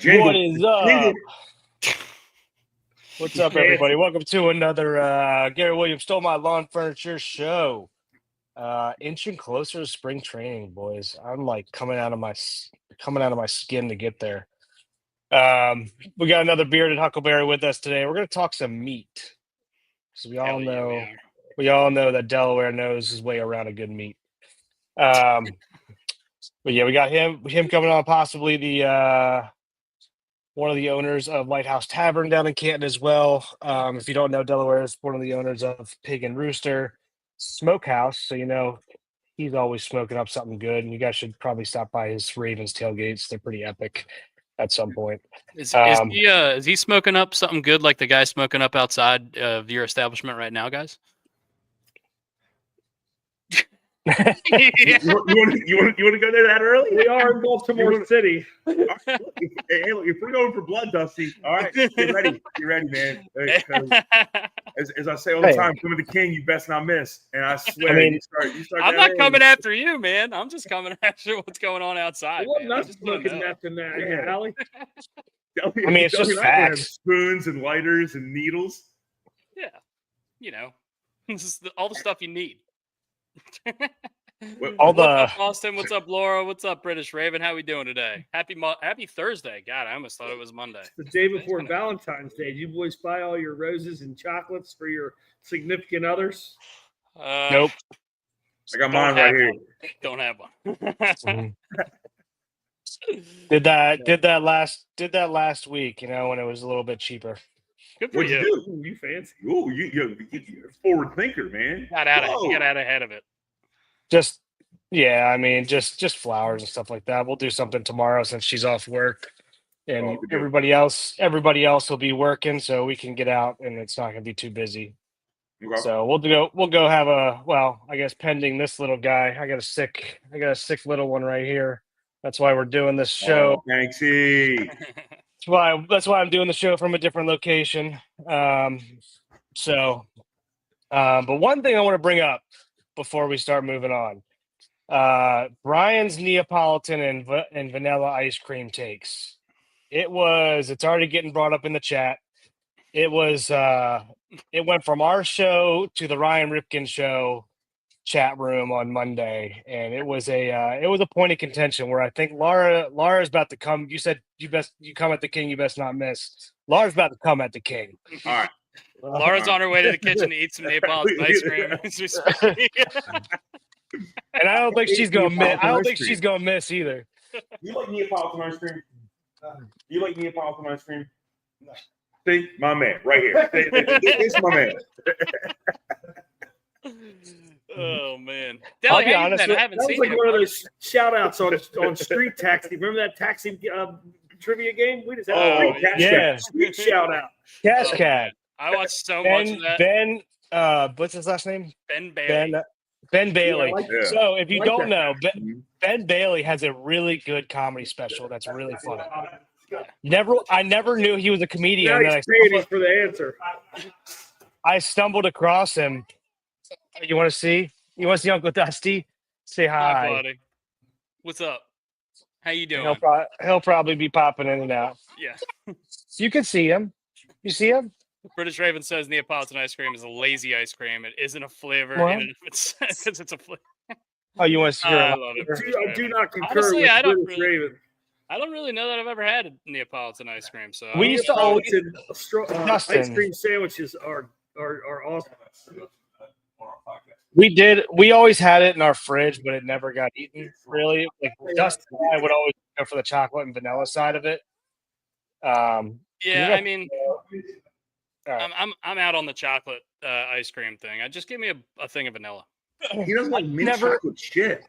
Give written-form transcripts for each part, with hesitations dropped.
jingle. What is up? What's up, everybody? Welcome to another Gary Williams Stole My Lawn Furniture show. Inching closer to spring training, boys. I'm like coming out of my skin to get there. We got another bearded Huckleberry with us today. We're going to talk some meat because we all know that Delaware knows his way around a good meat. But yeah, we got him coming on, possibly the one of the owners of Lighthouse Tavern down in Canton as well. If you don't know, Delaware is one of the owners of Pig and Rooster Smokehouse, so you know he's always smoking up something good. And you guys should probably stop by his Ravens tailgates; they're pretty epic. At some point, is he smoking up something good like the guy smoking up outside of your establishment right now, guys? You want to go there that early? We are in Baltimore City. Hey, look, if we're going for blood, Dusty, all right, get ready, man. As I say all the time, come to the king, you best not miss. And I swear, you start. I'm not coming after you, man. I'm just coming after what's going on outside. Well, not smoking meth in that alley. I mean, it's just facts. Spoons and lighters and needles. Yeah, you know, this is all the stuff you need. What's up, Austin? What's up, Laura? What's up, British Raven? How we doing today? Happy Thursday. God, I almost thought it was Monday. The day before Valentine's Day. Did you boys buy all your roses and chocolates for your significant others? Nope. I got mine right here. Don't have one. Did that last week, you know, when it was a little bit cheaper. Good for you. Ooh, you fancy. Ooh, you're a forward thinker, man. Got out ahead of it. Just flowers and stuff like that. We'll do something tomorrow since she's off work, and everybody else will be working, so we can get out and it's not going to be too busy. Okay. So we'll go have I guess pending this little guy. I got a sick little one right here. That's why we're doing this show. Oh, Thanksy. That's why I'm doing the show from a different location. But one thing I want to bring up before we start moving on, Brian's Neapolitan and vanilla ice cream takes. It's already getting brought up in the chat. It went from our show to the Ryan Ripken show chat room on Monday, and it was a point of contention where I think Laura's about to come. You said you come at the king, you best not miss. Laura's about to come at the king. All right. Laura's on her way to the kitchen to eat some Neapolitan ice cream. And I don't think she's gonna miss. I don't think she's gonna miss either. You like Neapolitan ice cream? You like Neapolitan ice cream? No. See, my man, right here. It's my man. Oh man! I'll be honest. I haven't seen like one of those shout outs on Street Taxi. Remember that taxi trivia game? We just had Street shout out. Cash Cat. I watched so much of that. Ben, what's his last name? Ben Bailey. Ben Bailey. Yeah, like so if you don't know, Ben Bailey has a really good comedy special that's really funny. I never knew he was a comedian. Nice for the answer. I stumbled across him. You want to see? You want to see Uncle Dusty? Say hi. Hi, buddy. What's up? How you doing? He'll probably be popping in and out. Yeah. You can see him. You see him? British Raven says Neapolitan ice cream is a lazy ice cream. It isn't a flavor. It's a flavor. Oh, you want to see I do not concur Honestly, with British Raven. I don't really know that I've ever had Neapolitan ice cream. So we used to always ice cream sandwiches are awesome. We always had it in our fridge, but it never got eaten. Really, like Dustin and I would always go for the chocolate and vanilla side of it. I mean, I'm out on the chocolate ice cream thing. Just give me a thing of vanilla. He doesn't like mint chocolate shit.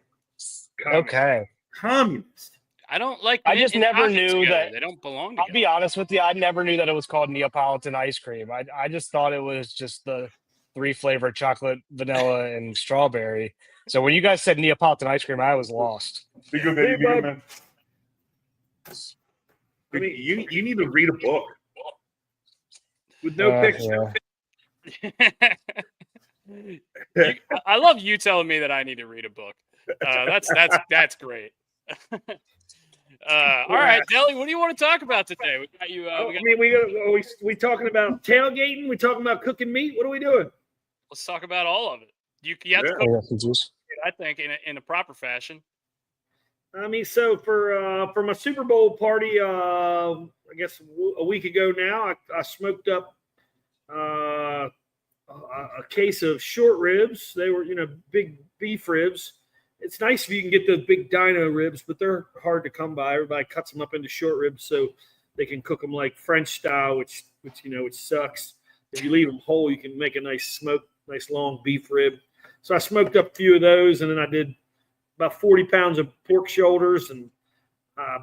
Okay. Communist. I don't like. I just never knew that they don't belong together. I'll be honest with you. I never knew that it was called Neapolitan ice cream. I just thought it was just the 3 flavor chocolate, vanilla, and strawberry. So when you guys said Neapolitan ice cream, I was lost. You need to read a book with no picture. Yeah. I love you telling me that I need to read a book. That's great. All right, Deli, what do you want to talk about today? We got you. We talking about tailgating? We talking about cooking meat? What are we doing? Let's talk about all of it. You have to cook, I think, in a proper fashion. I mean, so for my Super Bowl party, I guess a week ago now, I smoked up a case of short ribs. They were, big beef ribs. It's nice if you can get those big dino ribs, but they're hard to come by. Everybody cuts them up into short ribs so they can cook them like French style, which sucks. If you leave them whole, you can make a nice long beef rib. So I smoked up a few of those, and then I did about 40 pounds of pork shoulders and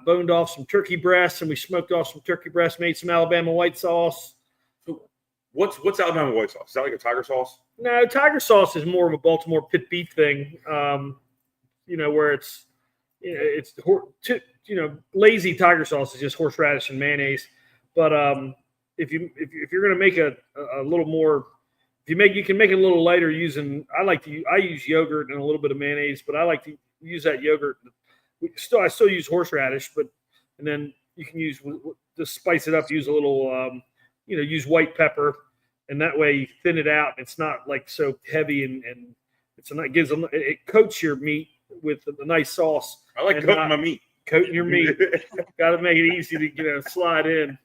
boned off some turkey breasts, and we smoked off some turkey breasts, made some Alabama white sauce. What's Alabama white sauce? Is that like a tiger sauce? No, tiger sauce is more of a Baltimore pit beef thing. Where it's lazy tiger sauce is just horseradish and mayonnaise. But if you're gonna make a little more, you can make it a little lighter using. I use yogurt and a little bit of mayonnaise, but I like to use that yogurt. I still use horseradish, and then you can use to spice it up. Use a little, use white pepper, and that way you thin it out. It's not like so heavy, and it coats your meat with a nice sauce. I like coating my meat. Coating your meat. Got to make it easy to slide in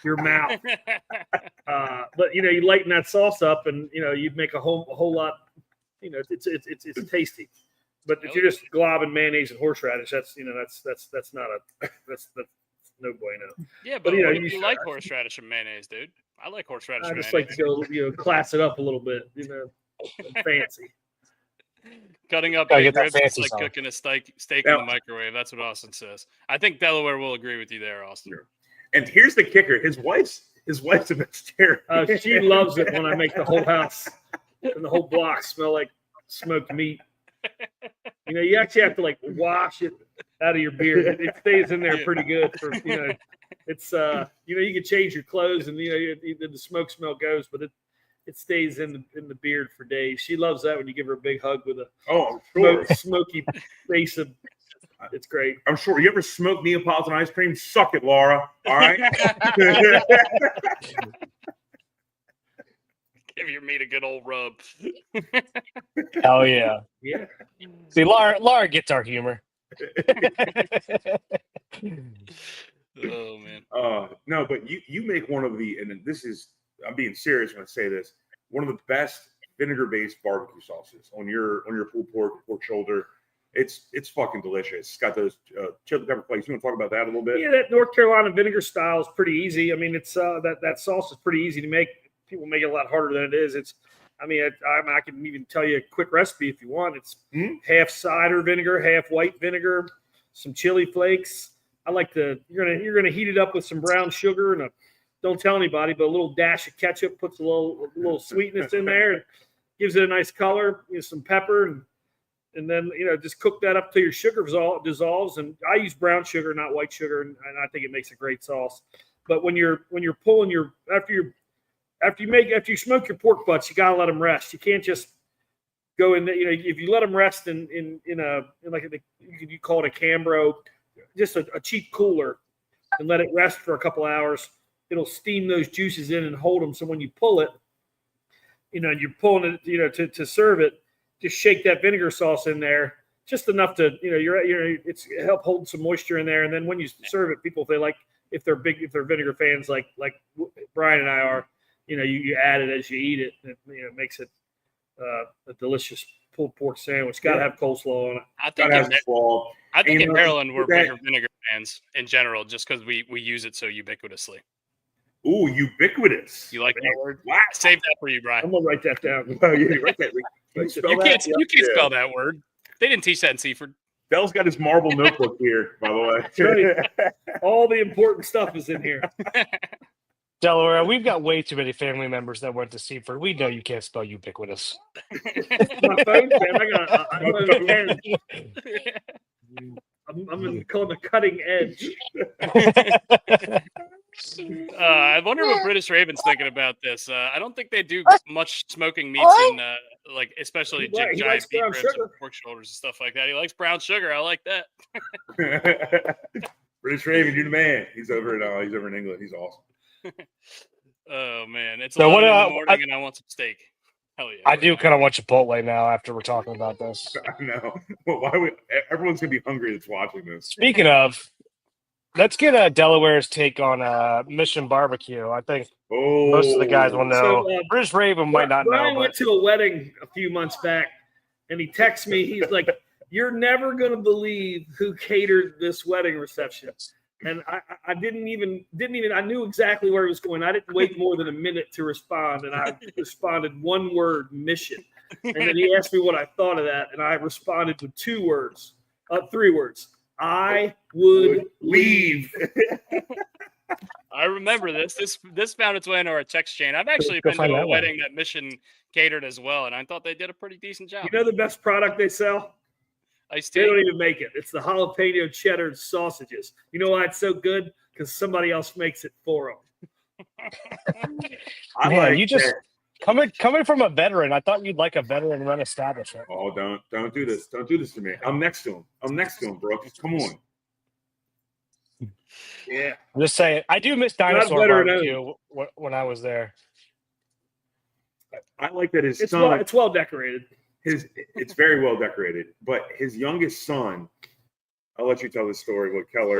your mouth. But you lighten that sauce up, and you make a whole lot. It's tasty. But if you're just globbing mayonnaise and horseradish, that's no bueno. Yeah, but you like horseradish and mayonnaise, dude. I like horseradish. I just like to go, class it up a little bit, fancy. Cutting up big ribs is like cooking a steak in the microwave. That's what Austin says. I think Delaware will agree with you there, Austin. Sure. And here's the kicker: his wife's a vegetarian. She loves it when I make the whole house and the whole block smell like smoked meat. You actually have to wash it out of your beard. It stays in there pretty good for It's you can change your clothes and the smoke smell goes, but it stays in the beard for days. She loves that when you give her a big hug with a smoky face of. It's great. I'm sure. You ever smoke Neapolitan ice cream? Suck it, Laura. All right. Give your meat a good old rub. Hell yeah. Yeah. See, Laura gets our humor. Oh man. No, but you make one of the, and this is, I'm being serious when I say this, one of the best vinegar-based barbecue sauces on your pulled pork shoulder. It's fucking delicious. It's got those chili pepper flakes. You want to talk about that a little bit? Yeah, that North Carolina vinegar style is pretty easy. I mean, it's that sauce is pretty easy to make. People make it a lot harder than it is. I can even tell you a quick recipe if you want. It's half cider vinegar, half white vinegar, some chili flakes. You're gonna heat it up with some brown sugar and don't tell anybody, but a little dash of ketchup puts a little sweetness in there and gives it a nice color. Some pepper and then just cook that up till your sugar dissolves. And I use brown sugar, not white sugar, and I think it makes a great sauce. But when you're pulling after you smoke your pork butts, you gotta let them rest. You can't just go in there. If you let them rest in you call it a Cambro, just a cheap cooler, and let it rest for a couple hours, it'll steam those juices in and hold them. So when you pull it, and you're pulling it, to serve it, just shake that vinegar sauce in there, just enough to, it's help hold some moisture in there. And then when you serve it, people, if they're vinegar fans, like Brian and I are, you add it as you eat it. And it makes it a delicious pulled pork sandwich. Got to have coleslaw on it. I think in Maryland we're bigger vinegar fans in general, just because we use it so ubiquitously. Ooh, ubiquitous. You like that word? Wow. Save that for you, Brian. I'm gonna write that down. Oh, yeah, write that. You can't spell that word. They didn't teach that in Seaford. Bell's got his marble notebook here, by the way. All the important stuff is in here. Delaware, we've got way too many family members that went to Seaford. We know you can't spell ubiquitous. My phone, man. I'm called the cutting edge. I wonder what British Raven's thinking about this. I don't think they do much smoking meats in, like especially He giant likes beef brown ribs sugar. and pork shoulders and stuff like that. He likes brown sugar. I like that. British Raven, you're the man. He's over in England. He's awesome. Oh man, it's So 11 in the morning and I want some steak. Hell yeah! I do kind of want Chipotle now after we're talking about this. I know. Well, why would everyone's gonna be hungry that's watching this? Speaking of, let's get Delaware's take on Mission Barbecue. I think most of the guys will know. So, British Raven might not Brian know. went to a wedding a few months back, and he texts me. He's like, "You're never gonna believe who catered this wedding reception." And I didn't even I knew exactly where he was going. I didn't wait more than a minute to respond, and I responded one word, mission. And then he asked me what I thought of that, and I responded with 3 words. I would leave. I remember this. This found its way into our text chain. I've actually Go been find to a that one. wedding that Mission catered as well, and I thought they did a pretty decent job. You know the best product they sell? Iced They tea. don't even make it. It's the jalapeno cheddar sausages. You know why it's so good? Because somebody else makes it for them. I Man, like you just that. coming from a veteran. I thought you'd like a veteran-run establishment. Oh, don't do this. Don't do this to me. I'm next to him, Brooks. Come on. Yeah. I'm just saying, I do miss dinosaur veteran barbecue when I was there. I like that his It's son. well decorated. It's very well decorated, but his youngest son. I'll let you tell the story. What Keller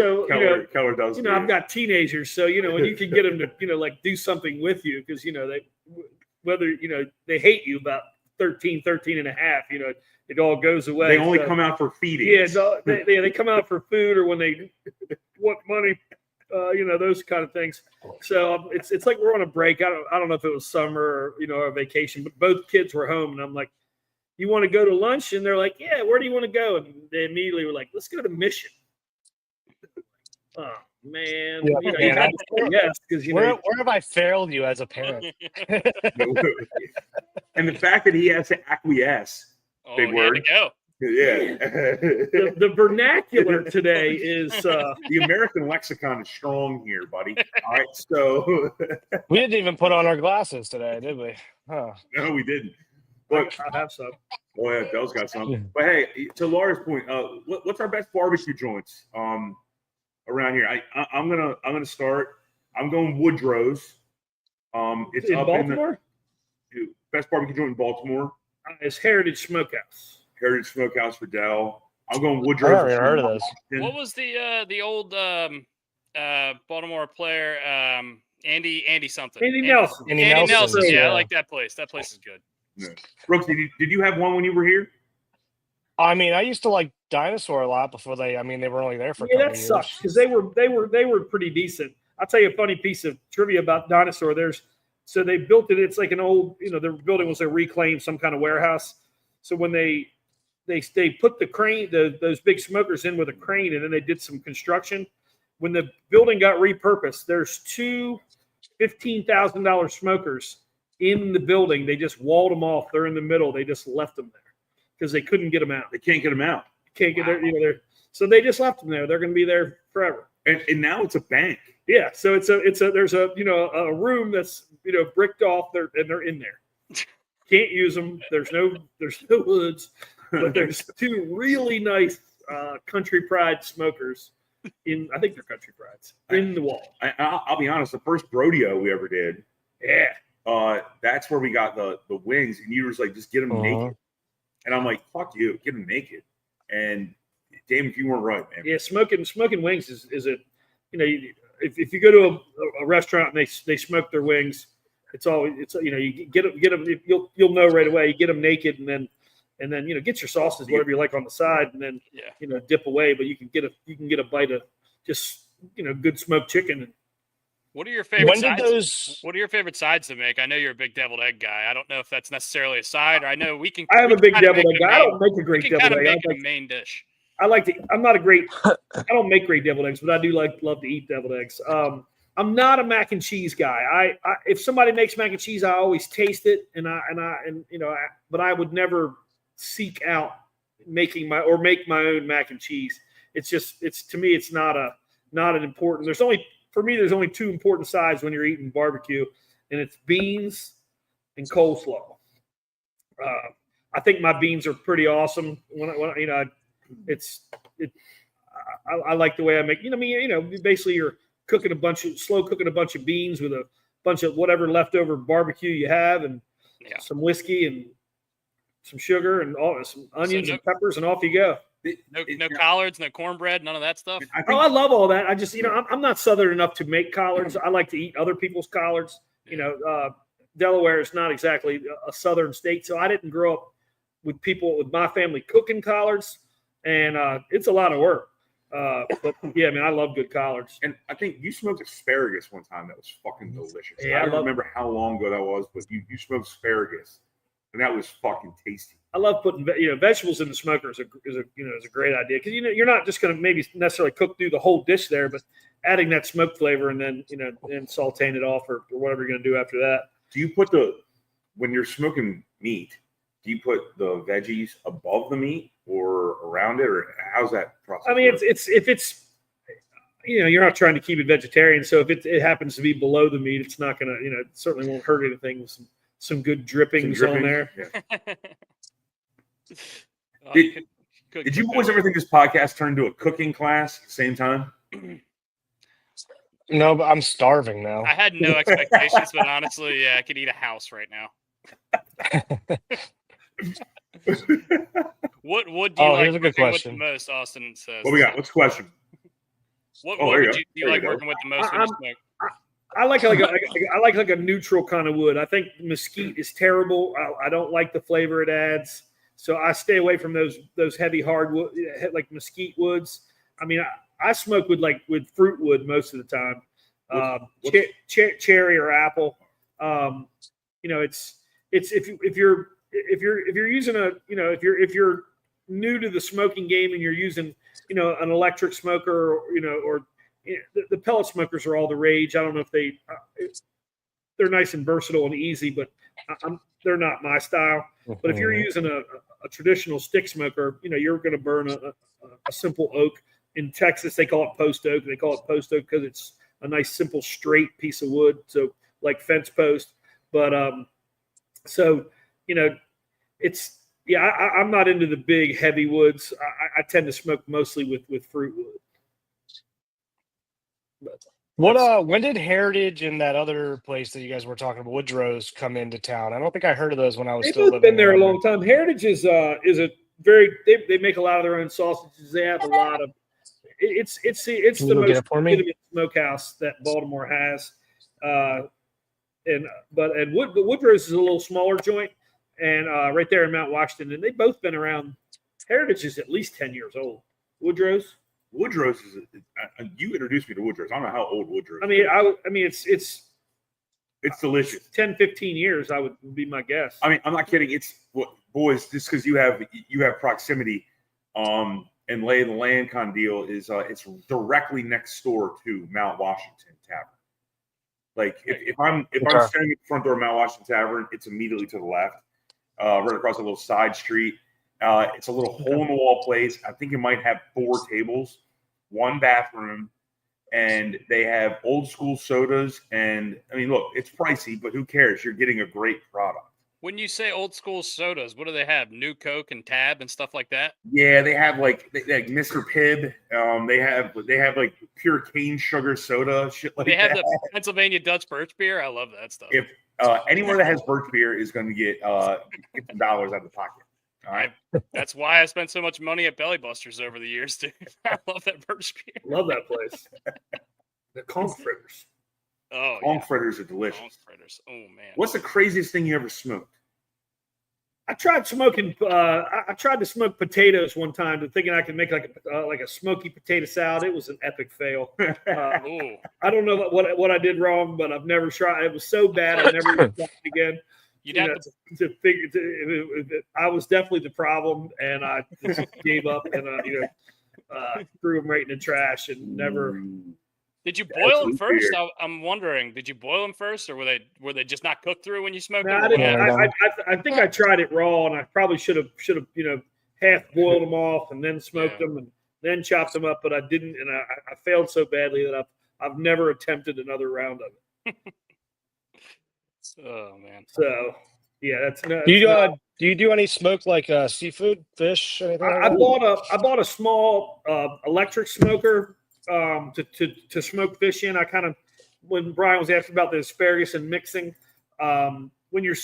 does. You know, I've got teenagers, so when you can get them to like do something with you, because they hate you about 13 and a half, it all goes away. They only come out for feeding. Yeah, they come out for food or when they want money, those kind of things. So it's like we're on a break. I don't know if it was summer or a vacation, but both kids were home, and I'm like, "You want to go to lunch?" And they're like, "Yeah, where do you want to go?" And they immediately were like, "Let's go to Mission." Oh man, you had to say yes, because where have I failed you as a parent? And the fact that he has to acquiesce. Oh, Big he had word. to go. Yeah. the vernacular today is The American lexicon is strong here, buddy. All right, so We didn't even put on our glasses today, did we? Huh. no, we didn't. But I have some. oh yeah, Dell's got some. But hey, to Laura's point, what's our best barbecue joints around here? I'm gonna start. I'm going Woodrow's. It's In up Baltimore? in the best barbecue joint in Baltimore. It's Heritage Smokehouse. Heritage Smokehouse for Dell. I'm going I Woodrow's. haven't even heard of this. What was the old Baltimore player Andy something? Andy Nelson. Andy Andy Nelson, Nelson. Yeah, yeah. I like that place. That place is good. No. Brooks, did you have one when you were here? I mean, I used to like Dinosaur a lot before they were only there for a Yeah, couple that years. sucks because they were pretty decent. I'll tell you a funny piece of trivia about Dinosaur. So they built it. It's like an old, their building was a reclaimed some kind of warehouse. So when they put the crane, those big smokers in with a crane, and then they did some construction. When the building got repurposed, there's 2 $15,000 smokers in the building. They just walled them off. They're in the middle. They just left them there because they couldn't get them out. They can't get them out. Can't get there. So they just left them there. They're going to be there forever. And now it's a bank. Yeah. So there's a room that's bricked off there, and they're in there. Can't use them. There's no hoods, but there's 2 really nice Country Pride smokers in. I think they're Country Prides in the wall. I'll be honest. The first rodeo we ever did, that's where we got the wings, and you was like, just get them naked. And I'm like, fuck you, get them naked. And damn, if you weren't right, man. Yeah, smoking wings is a, if you go to a restaurant and they smoke their wings, you get them, you'll know right away. You get them naked and then get your sauces, whatever you like on the side, and then dip away. But you can get a bite of just good smoked chicken. What are your favorite sides? What are your favorite sides to make? I know you're a big deviled egg guy. I don't know if that's necessarily a side, or I know we can. I have a big deviled egg guy. I don't make a great deviled egg. Make it a main dish. I don't make great deviled eggs, but I do love to eat deviled eggs. I'm not a mac and cheese guy. If somebody makes mac and cheese, I always taste it, but I would never seek out make my own mac and cheese. To me, it's not an important. There's only for me, there's only two important sides when you're eating barbecue, and it's beans and coleslaw. I think my beans are pretty awesome. I like the way I make. Basically you're slow cooking a bunch of beans with a bunch of whatever leftover barbecue you have, and some whiskey and some sugar and some onions and peppers, and off you go. No collards, no cornbread, none of that stuff. I love all that. I just, I'm not Southern enough to make collards. I like to eat other people's collards. Delaware is not exactly a Southern state, so I didn't grow up with my family cooking collards, and it's a lot of work. But yeah, I love good collards. And I think you smoked asparagus one time that was fucking delicious. Yeah, I don't remember how long ago that was, but you smoked asparagus, and that was fucking tasty. I love putting vegetables in the smoker is a great idea, because you're not just going to maybe necessarily cook through the whole dish there, but adding that smoke flavor and then and sauteing it off or whatever you're going to do after that. Do you put when you're smoking meat, do you put the veggies above the meat or around it, or how's that process? If it's you're not trying to keep it vegetarian, so if it happens to be below the meat, it's not going to it certainly won't hurt anything with some good drippings on there. Yeah. Did you boys ever think this podcast turned into a cooking class at the same time? No, but I'm starving now. I had no expectations, but honestly, yeah, I could eat a house right now. What would you like here's a good working question. with the most? Austin says. What we got? What's the question? What do you like working with the most when you smoke? I like a neutral kind of wood. I think mesquite is terrible. I don't like the flavor it adds, so I stay away from those heavy hardwood like mesquite woods. I smoke with fruit wood most of the time, cherry or apple. It's if you're using if you're new to the smoking game and you're using an electric smoker or the pellet smokers are all the rage. I don't know if they're nice and versatile and easy, but they're not my style. But if you're using a traditional stick smoker, you're going to burn a simple oak. In Texas, they call it post oak. They call it post oak because it's a nice, simple, straight piece of wood. So like fence post. But I'm not into the big heavy woods. I tend to smoke mostly with fruit wood. When did Heritage and that other place that you guys were talking about, Woodrow's, come into town? I don't think I heard of those when I was still living. They've been there a long time. Heritage is a very they make a lot of their own sausages. They have a lot of it's the most legitimate smokehouse that Baltimore has. Woodrow's is a little smaller joint, and right there in Mount Washington, and they've both been around. Heritage is at least 10 years old. Woodrow's is you introduced me to Woodrow's. I don't know how old Woodrow's is. It's delicious. 10, 15 years, I would be my guess. I'm not kidding. Boys, just because you have proximity, and lay of the land kind of deal is it's directly next door to Mount Washington Tavern. Like if I'm standing at the front door of Mount Washington Tavern, it's immediately to the left, right across a little side street. It's a little hole in the wall place. I think it might have 4 tables, 1 bathroom, and they have old school sodas. And look, it's pricey, but who cares? You're getting a great product. When you say old school sodas, what do they have? New Coke and Tab and stuff like that? Yeah, they have like Mr. Pibb. They have like pure cane sugar soda, shit like that. They have the Pennsylvania Dutch Birch beer. I love that stuff. If anyone that has Birch beer is going to get some dollars out of the pocket. All right. That's why I spent so much money at Belly Busters over the years, dude. I love that Birch beer. Love that place. The conch fritters. Oh, conch fritters are delicious. Conch fritters. Oh man. What's the craziest thing you ever smoked? I tried smoking. I tried to smoke potatoes one time, thinking I could make like a smoky potato salad. It was an epic fail. I don't know what I did wrong, but I've never tried. It was so bad, I never tried it again. You'd have to figure. I was definitely the problem, and I just gave up and threw them right in the trash and never. Did you boil them first? I'm wondering. Did you boil them first, or were they just not cooked through when you smoked them? I think I tried it raw, and I probably should have half boiled them off and then smoked them and then chopped them up, but I didn't, and I failed so badly that I've never attempted another round of it. Oh man. So yeah, that's Do you do any smoke like seafood, fish, anything like I that? bought a small electric smoker to smoke fish in. I kind of, when Brian was asking about the asparagus and mixing, when you're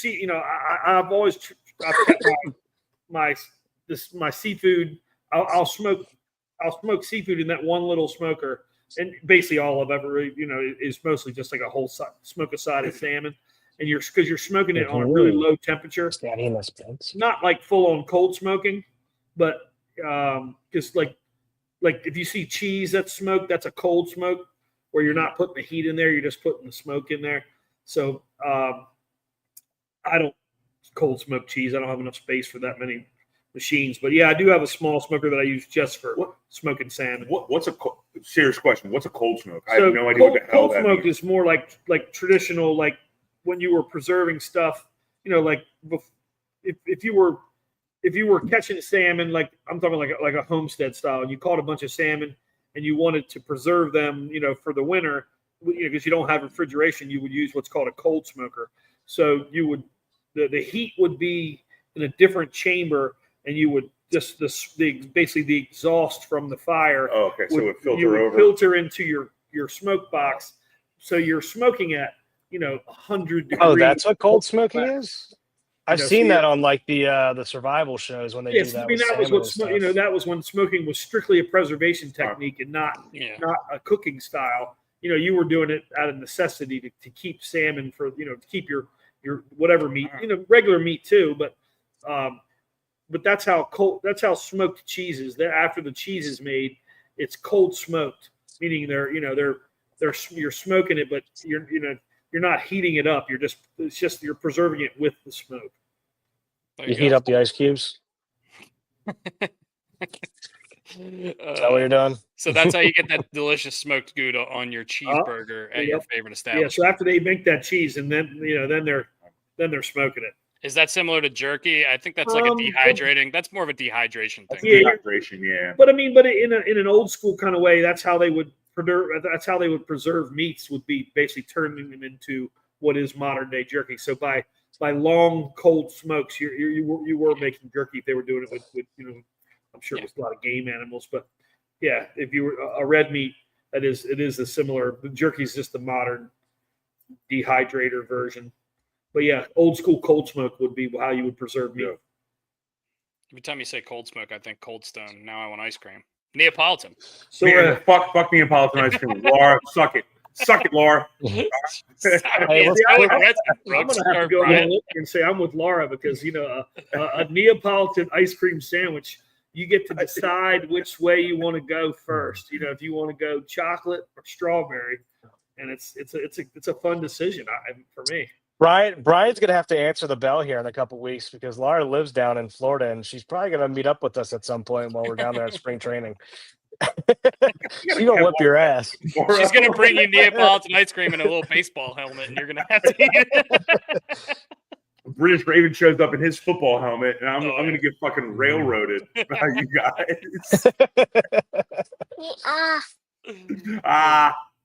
I've always I've kept my seafood. I'll smoke seafood in that one little smoker, and basically all I've ever is mostly just like a whole smoke a side of salmon, and because you're smoking it on a really low temperature. Not like full on cold smoking, but just like if you see cheese that's smoked, that's a cold smoke where you're not putting the heat in there, you're just putting the smoke in there. So I don't cold smoke cheese. I don't have enough space for that many machines, but yeah, I do have a small smoker that I use just for smoking salmon. What's a serious question? What's a cold smoke? I have no idea what the hell cold that smoke means. is more like traditional, like when you were preserving stuff, like if you were catching salmon, like I'm talking like a homestead style, and you caught a bunch of salmon and you wanted to preserve them, for the winter, because you don't have refrigeration, you would use what's called a cold smoker. So you would the heat would be in a different chamber, and you would just basically the exhaust from the fire. Oh, okay, so it would filter into your smoke box, so you're smoking at 100 degrees. Oh, that's what cold smoking is. I've seen that on like the survival shows when they do that. I mean, that was when smoking was strictly a preservation technique and not a cooking style. You were doing it out of necessity to keep salmon for to keep your whatever meat, regular meat too, but that's how smoked cheese is. That after the cheese is made, it's cold smoked, meaning you're smoking it, but you're not heating it up. You're preserving it with the smoke. You heat up the ice cubes. Is that what you're doing? So that's how you get that delicious smoked Gouda on your cheeseburger at your favorite establishment. Yeah. So after they make that cheese, and then they're smoking it. Is that similar to jerky? I think that's like a dehydrating. That's more of a dehydration thing. Dehydration, yeah. But I mean, in an old school kind of way, that's how they would preserve meats. Would be basically turning them into what is modern day jerky. So by long cold smokes, you were making jerky if they were doing it with I'm sure it was a lot of game animals, but yeah, if you were a red meat, it is a similar. The jerky is just the modern dehydrator version. But yeah, old school cold smoke would be how you would preserve meat. Every time you say cold smoke, I think Cold Stone. Now I want ice cream. Neapolitan. So fuck Neapolitan ice cream. Laura, suck it, Laura. I'm gonna have to go and say I'm with Laura because a Neapolitan ice cream sandwich. You get to decide which way you want to go first. If you want to go chocolate or strawberry, and it's a fun decision for me. Brian's gonna have to answer the bell here in a couple weeks because Laura lives down in Florida and she's probably gonna meet up with us at some point while we're down there at spring training. She's gonna whip your ass. She's gonna bring you Neapolitan ice cream in a little baseball helmet, and you're gonna have to eat it. British Raven shows up in his football helmet, and I'm gonna get fucking railroaded by you guys.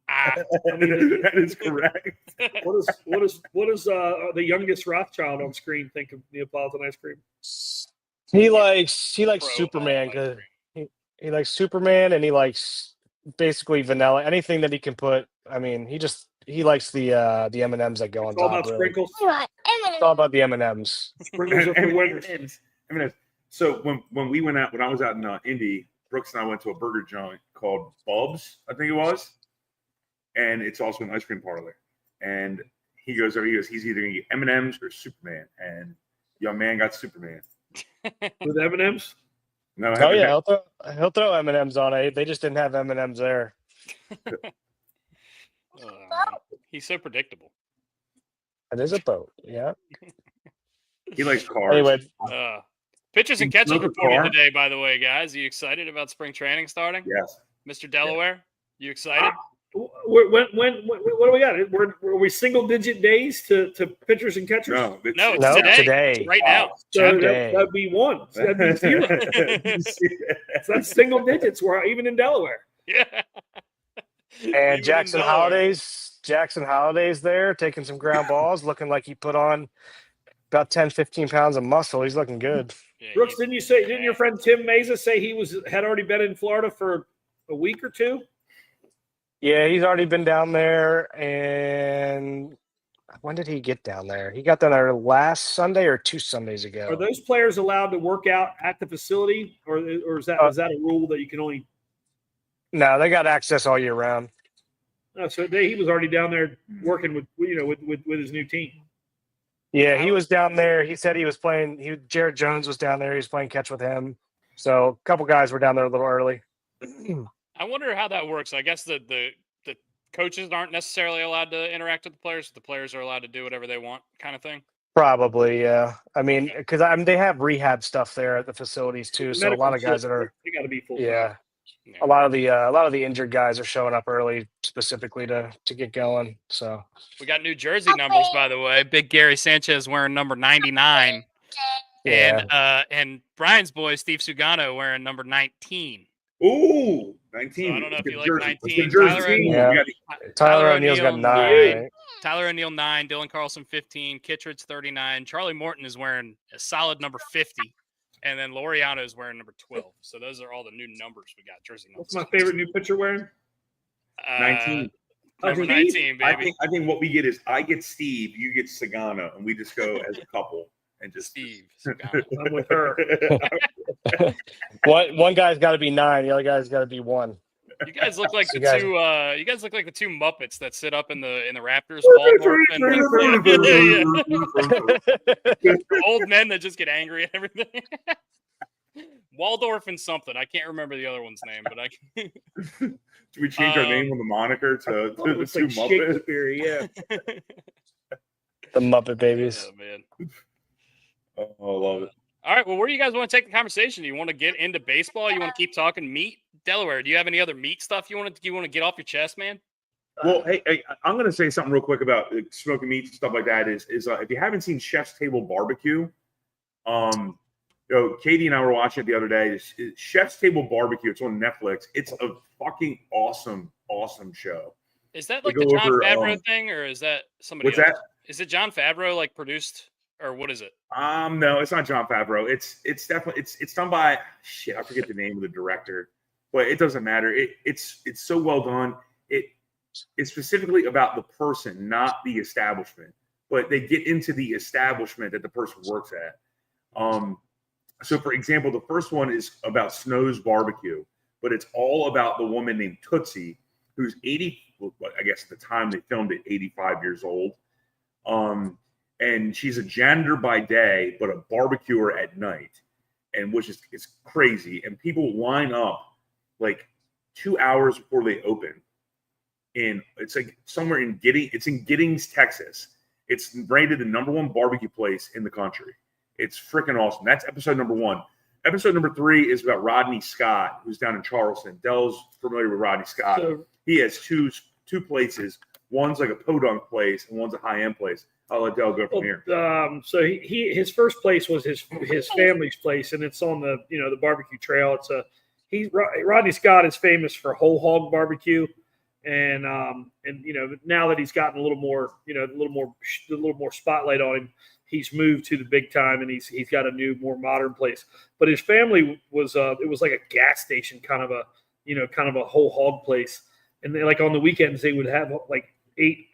That is correct. What does the youngest Rothschild on screen think of Neapolitan ice cream? He likes Superman because he likes Superman, and he likes basically vanilla, anything that he can put. I mean, he likes the M&Ms that go on top. All about sprinkles. It's all about the M&Ms. Sprinkles are for winners. So when we went out, when I was out in Indy, Brooks and I went to a burger joint called Bub's, I think it was, and it's also an ice cream parlor. And he goes there. He goes, he's either gonna get M&Ms or Superman, and young man got Superman with M&Ms. No, he'll throw M&Ms on it. They just didn't have M&Ms there. He's so predictable. It is a boat, yeah. He likes cars. Anyway, pitchers and catchers reporting today. By the way, guys, are you excited about spring training starting? Yes. Mr. Delaware, you excited? When what do we got? Were we single digit days to pitchers and catchers? No, it's today. Right now. So that'd be one. So that'd be zero. So that's single digits. We're even in Delaware. Yeah. And Jackson Holliday's there taking some ground balls, looking like he put on about 10, 15 pounds of muscle. He's looking good. Yeah, Brooks, didn't your friend Tim Meza say he had already been in Florida for a week or two? Yeah, he's already been down there. And when did he get down there? He got down there last Sunday or 2 Sundays ago. Are those players allowed to work out at the facility, or is that a rule that you can only? No, they got access all year round. No, so he was already down there working with his new team. Yeah, he was down there. He said he was playing. Jared Jones was down there. He was playing catch with him. So a couple guys were down there a little early. I wonder how that works. I guess the coaches aren't necessarily allowed to interact with the players. The players are allowed to do whatever they want, kind of thing. Probably, yeah. I mean, because they have rehab stuff there at the facilities too. So a lot of guys they got to be full. Yeah. A lot of the injured guys are showing up early specifically to get going. So we got New Jersey numbers, by the way. Big Gary Sanchez wearing number 99, and Brian's boy Steve Sugano wearing number 19. Ooh, 19. So I don't know if you like 19. Tyler O'Neill's got 9. Right? Tyler O'Neill 9, Dylan Carlson 15, Kittredge 39. Charlie Morton is wearing a solid number 50. And then Laureano is wearing number 12. So those are all the new numbers we got. Jersey numbers. What's my favorite new pitcher wearing? 19. Number 19, baby. I think what we get is I get Steve, you get Sagana, and we just go as a couple and just Steve. I'm with her. One guy's got to be 9. The other guy's got to be 1. You guys look like the two Muppets that sit up in the Raptors. Old men that just get angry at everything. Waldorf and something. I can't remember the other one's name, but I can. Do we change our name on the moniker to the two Muppets? Shakespeare, yeah. The Muppet Babies. Oh, man. Oh, I love it. All right. Well, where do you guys want to take the conversation? Do you want to get into baseball? You want to keep talking meat? Delaware, do you have any other meat stuff you want to get off your chest, man? Well, hey, I'm going to say something real quick about smoking meats and stuff like that. Is if you haven't seen Chef's Table Barbecue, Katie and I were watching it the other day. It's Chef's Table Barbecue. It's on Netflix. It's a fucking awesome show. Is that like the John Favreau thing, or is that somebody else? What's that? Is it John Favreau like produced, or what is it? No, it's not John Favreau. It's definitely it's done by I forget the name of the director. But it doesn't matter. It's so well done. It's specifically about the person, not the establishment. But they get into the establishment that the person works at. So, for example, the first one is about Snow's Barbecue, but it's all about the woman named Tootsie, who's 80. Well, I guess at the time they filmed it, 85 years old. And she's a janitor by day, but a barbecuer at night, and which is crazy. And people line up like 2 hours before they open. And it's like somewhere in Giddings, Texas. It's rated the #1 barbecue place in the country. It's freaking awesome. That's episode number 1. Episode number 3 is about Rodney Scott, who's down in Charleston. Dell's familiar with Rodney Scott. He has two places. One's like a podunk place, and one's a high-end place. I'll let Dell go from here. So his first place was his family's place, and it's on the the barbecue trail. Rodney Scott is famous for whole hog barbecue, and now that he's gotten a little more spotlight on him, he's moved to the big time, and he's got a new, more modern place. But his family was it was like a gas station, kind of a whole hog place, and they, like on the weekends they would have like eight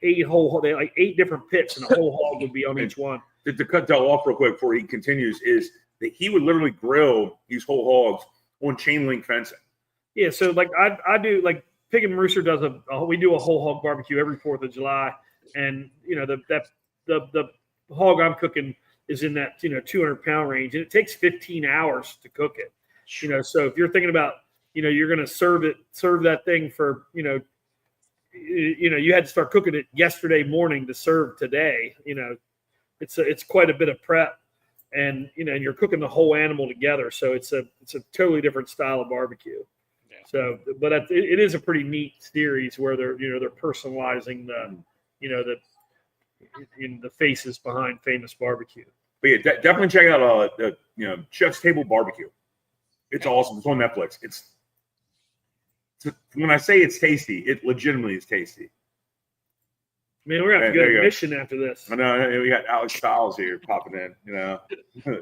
different pits, and a whole hog would be on each one. To cut Dell off real quick before he continues, is that he would literally grill these whole hogs on chain link fencing. Yeah, so like I do, like Pig and Rooster does we do a whole hog barbecue every 4th of July, and the hog I'm cooking is in that 200-pound range, and it takes 15 hours to cook it. So if you're thinking about you're going to serve that thing for you had to start cooking it yesterday morning to serve today. It's quite a bit of prep. And and you're cooking the whole animal together, so it's a totally different style of barbecue. Yeah. So, but it is a pretty neat series where they're personalizing the faces behind famous barbecue. But yeah, definitely check out Chef's Table Barbecue. It's awesome. It's on Netflix. It's when I say it's tasty, it legitimately is tasty. Man, we're gonna have to There go you to go. Mission after this. I know we got Alex Styles here popping in. You know,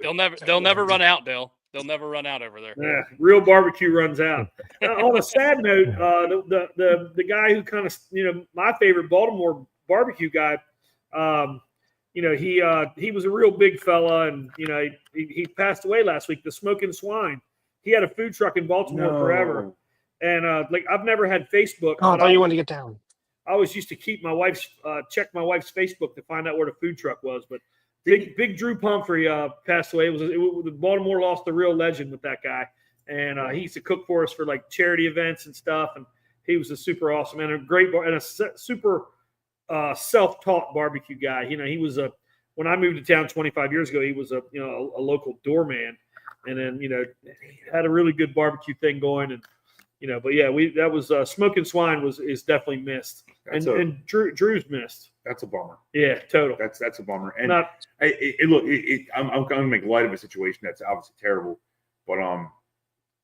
They'll never run out, Dale. They'll never run out over there. Yeah, real barbecue runs out. On a sad note, the guy who kind of my favorite Baltimore barbecue guy, he was a real big fella, and he passed away last week. The Smoking Swine. He had a food truck in Baltimore forever, and I've never had Facebook. Oh, I but thought you wanted to get down. I always used to keep my wife's check my wife's Facebook to find out where the food truck was, but. Big Drew Pumphrey passed away. Baltimore lost a real legend with that guy, and he used to cook for us for like charity events and stuff. And he was a super awesome and a great and a super self-taught barbecue guy. He was when I moved to town 25 years ago, he was a local doorman, and then had a really good barbecue thing going. And but yeah, that was Smoking Swine is definitely missed, and Drew's missed. That's a bummer. Yeah, total. That's a bummer. And Not I'm going to make light of a situation that's obviously terrible, but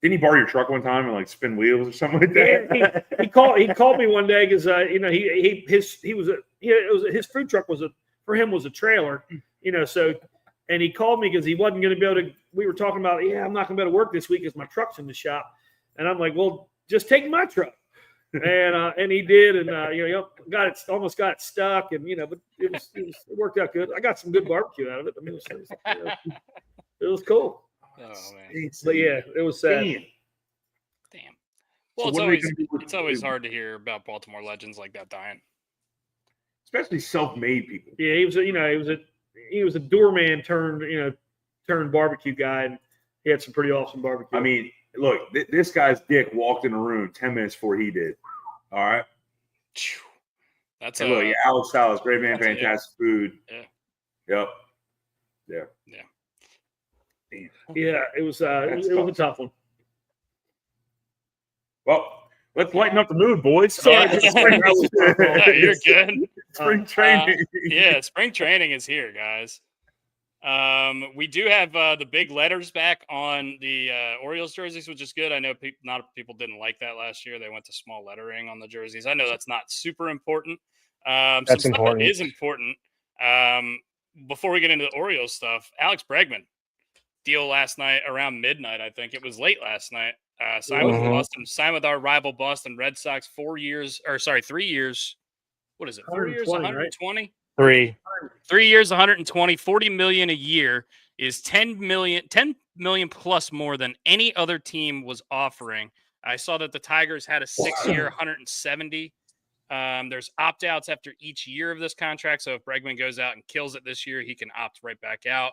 didn't he borrow your truck one time and like spin wheels or something like that? He called me one day because his food truck was a trailer, so, and he called me because he wasn't going to be able to. We were talking about I'm not going to be able to work this week because my truck's in the shop, and I'm like, well, just take my truck. And he did, and almost got it stuck, and but it worked out good. I got some good barbecue out of it. I mean, it was cool. Oh man, But yeah, it was sad. damn. Well, So what are we gonna do it's always hard to hear about Baltimore legends like that dying. Especially self-made people. Yeah, he was a doorman turned barbecue guy, and he had some pretty awesome barbecue. I mean, look, this guy's dick walked in the room 10 minutes before he did. All right. Phew. That's And look, Alex Styles, great man, that's fantastic food. Yeah. Yep. yeah, it was a tough one. Well, let's lighten up the mood, boys. Sorry, It's spring- Yeah, you're good. Spring training. Yeah, spring training is here, guys. We do have the big letters back on the Orioles jerseys, which is good. I know a lot of people didn't like that last year. They went to small lettering on the jerseys. I know that's not super important. That's some important. Stuff that is important. Before we get into the Orioles stuff, Alex Bregman deal last night around midnight. I think it was late last night. Signed with Boston. Signed with our rival Boston Red Sox. 3 years. What is it? 4 years, 120. Right? 3. 3 years, 120, 40 million a year is 10 million plus more than any other team was offering. I saw that the Tigers had a 6-year, 170. There's opt-outs after each year of this contract. So if Bregman goes out and kills it this year, he can opt right back out.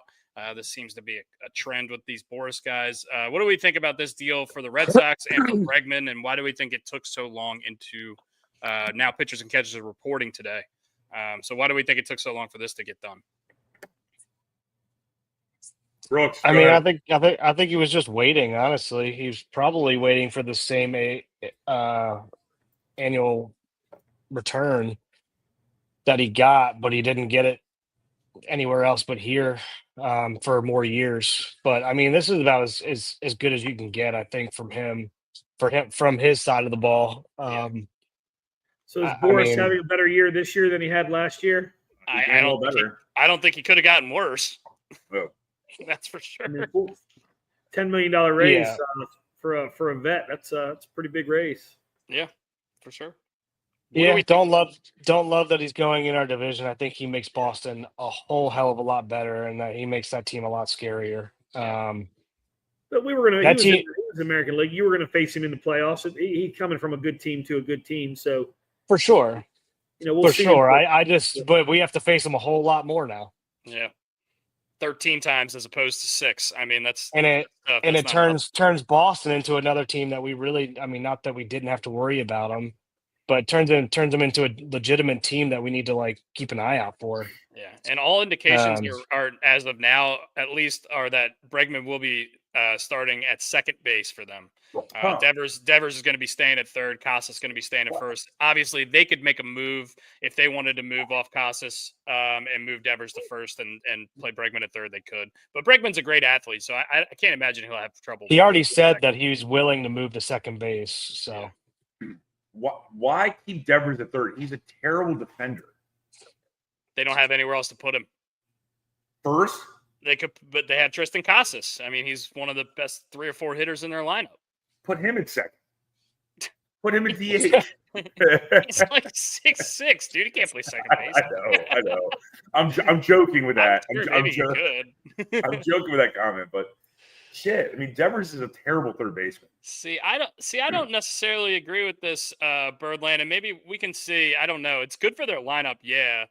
This seems to be a trend with these Boris guys. What do we think about this deal for the Red Sox and for Bregman? And why do we think it took so long into now pitchers and catchers are reporting today? So why do we think it took so long for this to get done? Brooks, I go mean, ahead. I think he was just waiting. Honestly, he was probably waiting for the same annual return that he got, but he didn't get it anywhere else but here for more years. But I mean, this is about as good as you can get, I think, from him from his side of the ball. So is Boris mean- having a better year this year than he had last year? I don't think he could have gotten worse. Oh. That's for sure. I mean, $10 million raise Yeah. for a vet. That's a pretty big raise. Yeah, for sure. Yeah, don't love that he's going in our division. I think he makes Boston a whole hell of a lot better, and that he makes that team a lot scarier. But we were gonna. That He team- was in the American League. You were gonna face him in the playoffs. He coming from a good team to a good team. So For sure. we'll For see. sure. But we have to face him a whole lot more now. Yeah. 13 times as opposed to 6. I mean, that's And it that's not turns Boston into another team that we really, I mean, not that we didn't have to worry about them, but turns them into a legitimate team that we need to like keep an eye out for. Yeah, and all indications Um, are as of now, at least, are that Bregman will be starting at second base for them. Devers is going to be staying at third. Casas is going to be staying at first. Obviously, they could make a move if they wanted to move off Casas and move Devers to first and play Bregman at third. They could, but Bregman's a great athlete, so I can't imagine he'll have trouble. He already said that he was willing to move to second base. So Why keep Devers at third? He's a terrible defender. They don't have anywhere else to put him. First, They could, but they had Tristan Casas. I mean, he's one of the best 3 or 4 hitters in their lineup. put him at second. Put him at DH. He's like 6'6", dude. He can't play second base. I know. I'm joking with that. Sure, I'm maybe he could. I'm joking with that comment, but shit. I mean, Devers is a terrible third baseman. I don't necessarily agree with this, Birdland, and maybe we can see. I don't know. It's good for their lineup, yeah.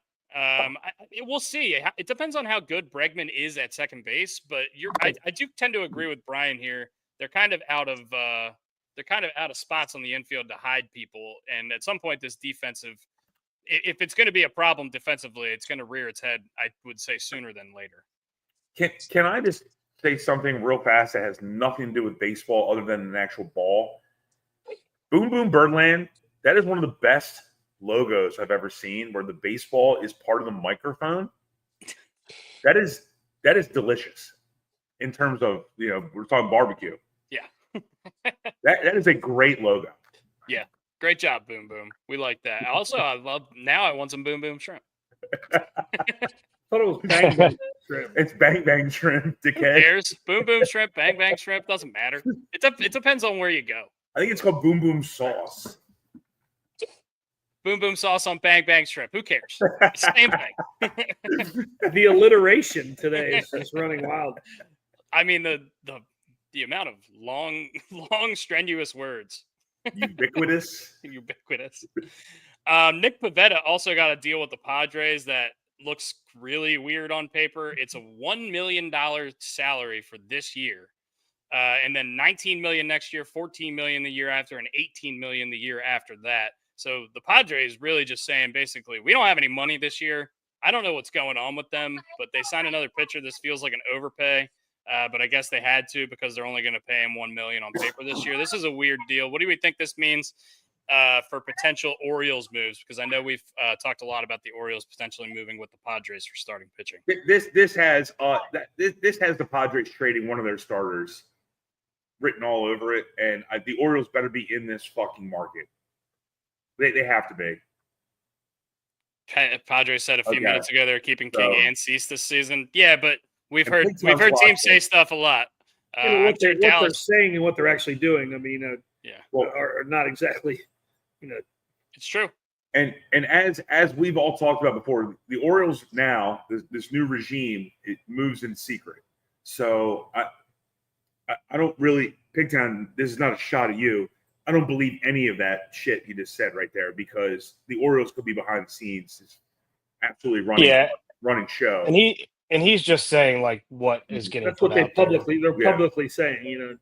We'll see. It depends on how good Bregman is at second base, but I do tend to agree with Brian here. They're kind of out of spots on the infield to hide people, and at some point, this defensive, if it's going to be a problem defensively, it's going to rear its head. I would say sooner than later. Can I just say something real fast that has nothing to do with baseball other than an actual ball? Boom Boom Birdland, that is one of the best logos I've ever seen, where the baseball is part of the microphone. That is delicious in terms of, we're talking barbecue. Yeah. that is a great logo. Yeah. Great job, Boom Boom. We like that. Also, I want some Boom Boom shrimp. I thought it was Bang Bang Shrimp. It's Bang Bang Shrimp, dickhead. There's Boom Boom Shrimp, Bang Bang Shrimp, doesn't matter. It depends on where you go. I think it's called Boom Boom Sauce. Boom Boom Sauce on Bang Bang Shrimp. Who cares? Same thing. The alliteration today is just running wild. I mean, the amount of long, strenuous words. Ubiquitous. Ubiquitous. Nick Pivetta also got a deal with the Padres that looks really weird on paper. It's a $1 million salary for this year. And then $19 million next year, $14 million the year after, and $18 million the year after that. So the Padres really just saying, basically, we don't have any money this year. I don't know what's going on with them, but they signed another pitcher. This feels like an overpay. But I guess they had to because they're only going to pay him $1 million on paper this year. This is a weird deal. What do we think this means for potential Orioles moves? Because I know we've talked a lot about the Orioles potentially moving with the Padres for starting pitching. This has the Padres trading one of their starters written all over it, and the Orioles better be in this fucking market. They have to be. Padres said a few minutes ago they're keeping King and Cease this season. Yeah, but we've heard teams say stuff a lot. What they're saying and what they're actually doing, I mean, are not exactly, It's true. And as we've all talked about before, the Orioles now, this new regime, it moves in secret. So I don't really, Pigtown, this is not a shot at you. I don't believe any of that shit you just said right there, because the Orioles could be behind the scenes, just absolutely running show. And he's just saying like what is getting. That's what they're publicly saying,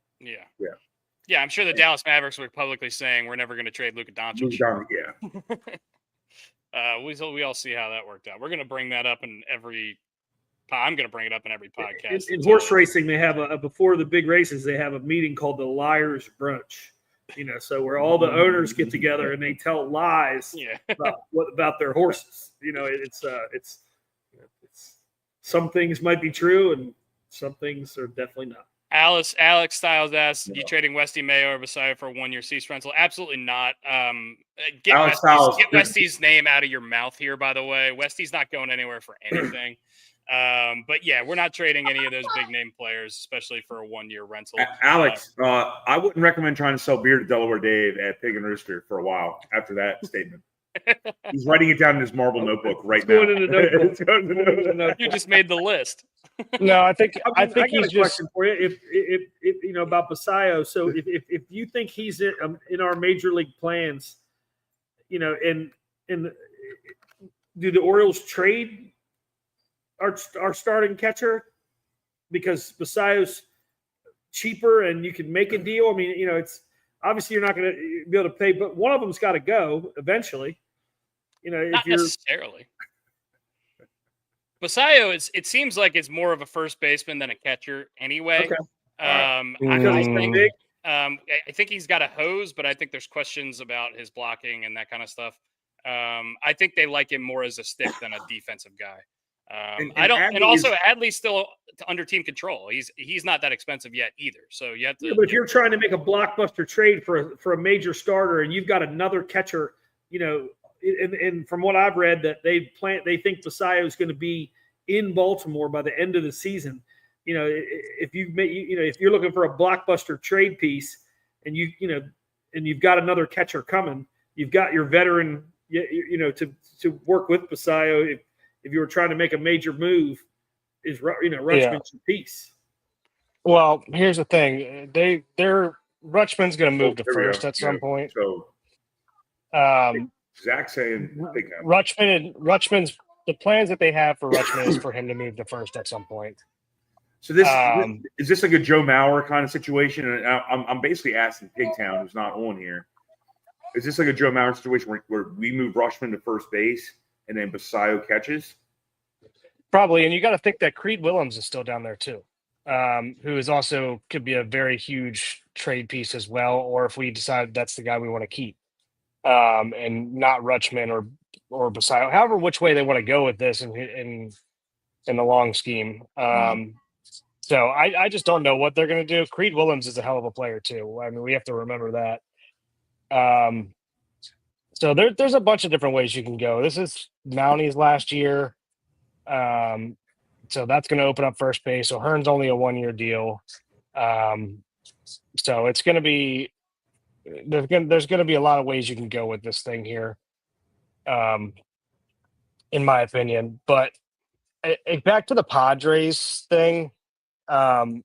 Yeah, I'm sure the Dallas Mavericks were publicly saying we're never going to trade Luka Doncic. We all see how that worked out. We're going to bring that up in every. I'm going to bring it up in every podcast. In horse racing, they have before the big races, they have a meeting called the Liars Brunch. So where all the owners get together and they tell lies about their horses. It's some things might be true and some things are definitely not. Alex Styles asks, you trading Westy Mayo or Basayo for a 1-year cease rental? Absolutely not. Get Westy's name out of your mouth here, by the way. Westy's not going anywhere for anything. But yeah, we're not trading any of those big name players, especially for a 1-year rental. Alex, I wouldn't recommend trying to sell beer to Delaware Dave at Pig and Rooster for a while after that statement. He's writing it down in his marble notebook right now. You just made the list. No, I think he's just. Question for you, if about Basayo. So if you think he's in our major league plans, and do the Orioles trade our starting catcher because Basayo's cheaper and you can make a deal? I mean, it's obviously you're not going to be able to pay, but one of them's got to go eventually. Not necessarily. Basayo it seems like it's more of a first baseman than a catcher anyway. Okay. I think he's got a hose, but I think there's questions about his blocking and that kind of stuff. I think they like him more as a stick than a defensive guy. And I don't, and Adley also is- Adley's still under team control. He's not that expensive yet either. So you have to. Yeah, but if you're trying to make a blockbuster trade for a major starter and you've got another catcher, and from what I've read that they think Basayo is going to be in Baltimore by the end of the season. If you're looking for a blockbuster trade piece and you've got another catcher coming, you've got your veteran, to work with Basayo. If you were trying to make a major move, Rutschman's your piece. Well, here's the thing. Rutschman's going to move to there we first go. at some point. So Zach saying Rutschman's the plans that they have for Rutschman is for him to move to first at some point. So is this like a Joe Mauer kind of situation? And I'm basically asking Pigtown, who's not on here. Is this like a Joe Mauer situation where we move Rutschman to first base and then Basayo catches? Probably, and you got to think that Creed Willems is still down there too, who is also could be a very huge trade piece as well. Or if we decide that's the guy we want to keep, and not Rutschman or Basayo, however which way they want to go with this in the long scheme. So I just don't know what they're going to do. Creed Willems is a hell of a player too. I mean, we have to remember that. So there's a bunch of different ways you can go. This is Mounty's last year. So that's going to open up first base. So Hearn's only a 1-year deal. So it's going to be, there's going to be a lot of ways you can go with this thing here. In my opinion, but back to the Padres thing. I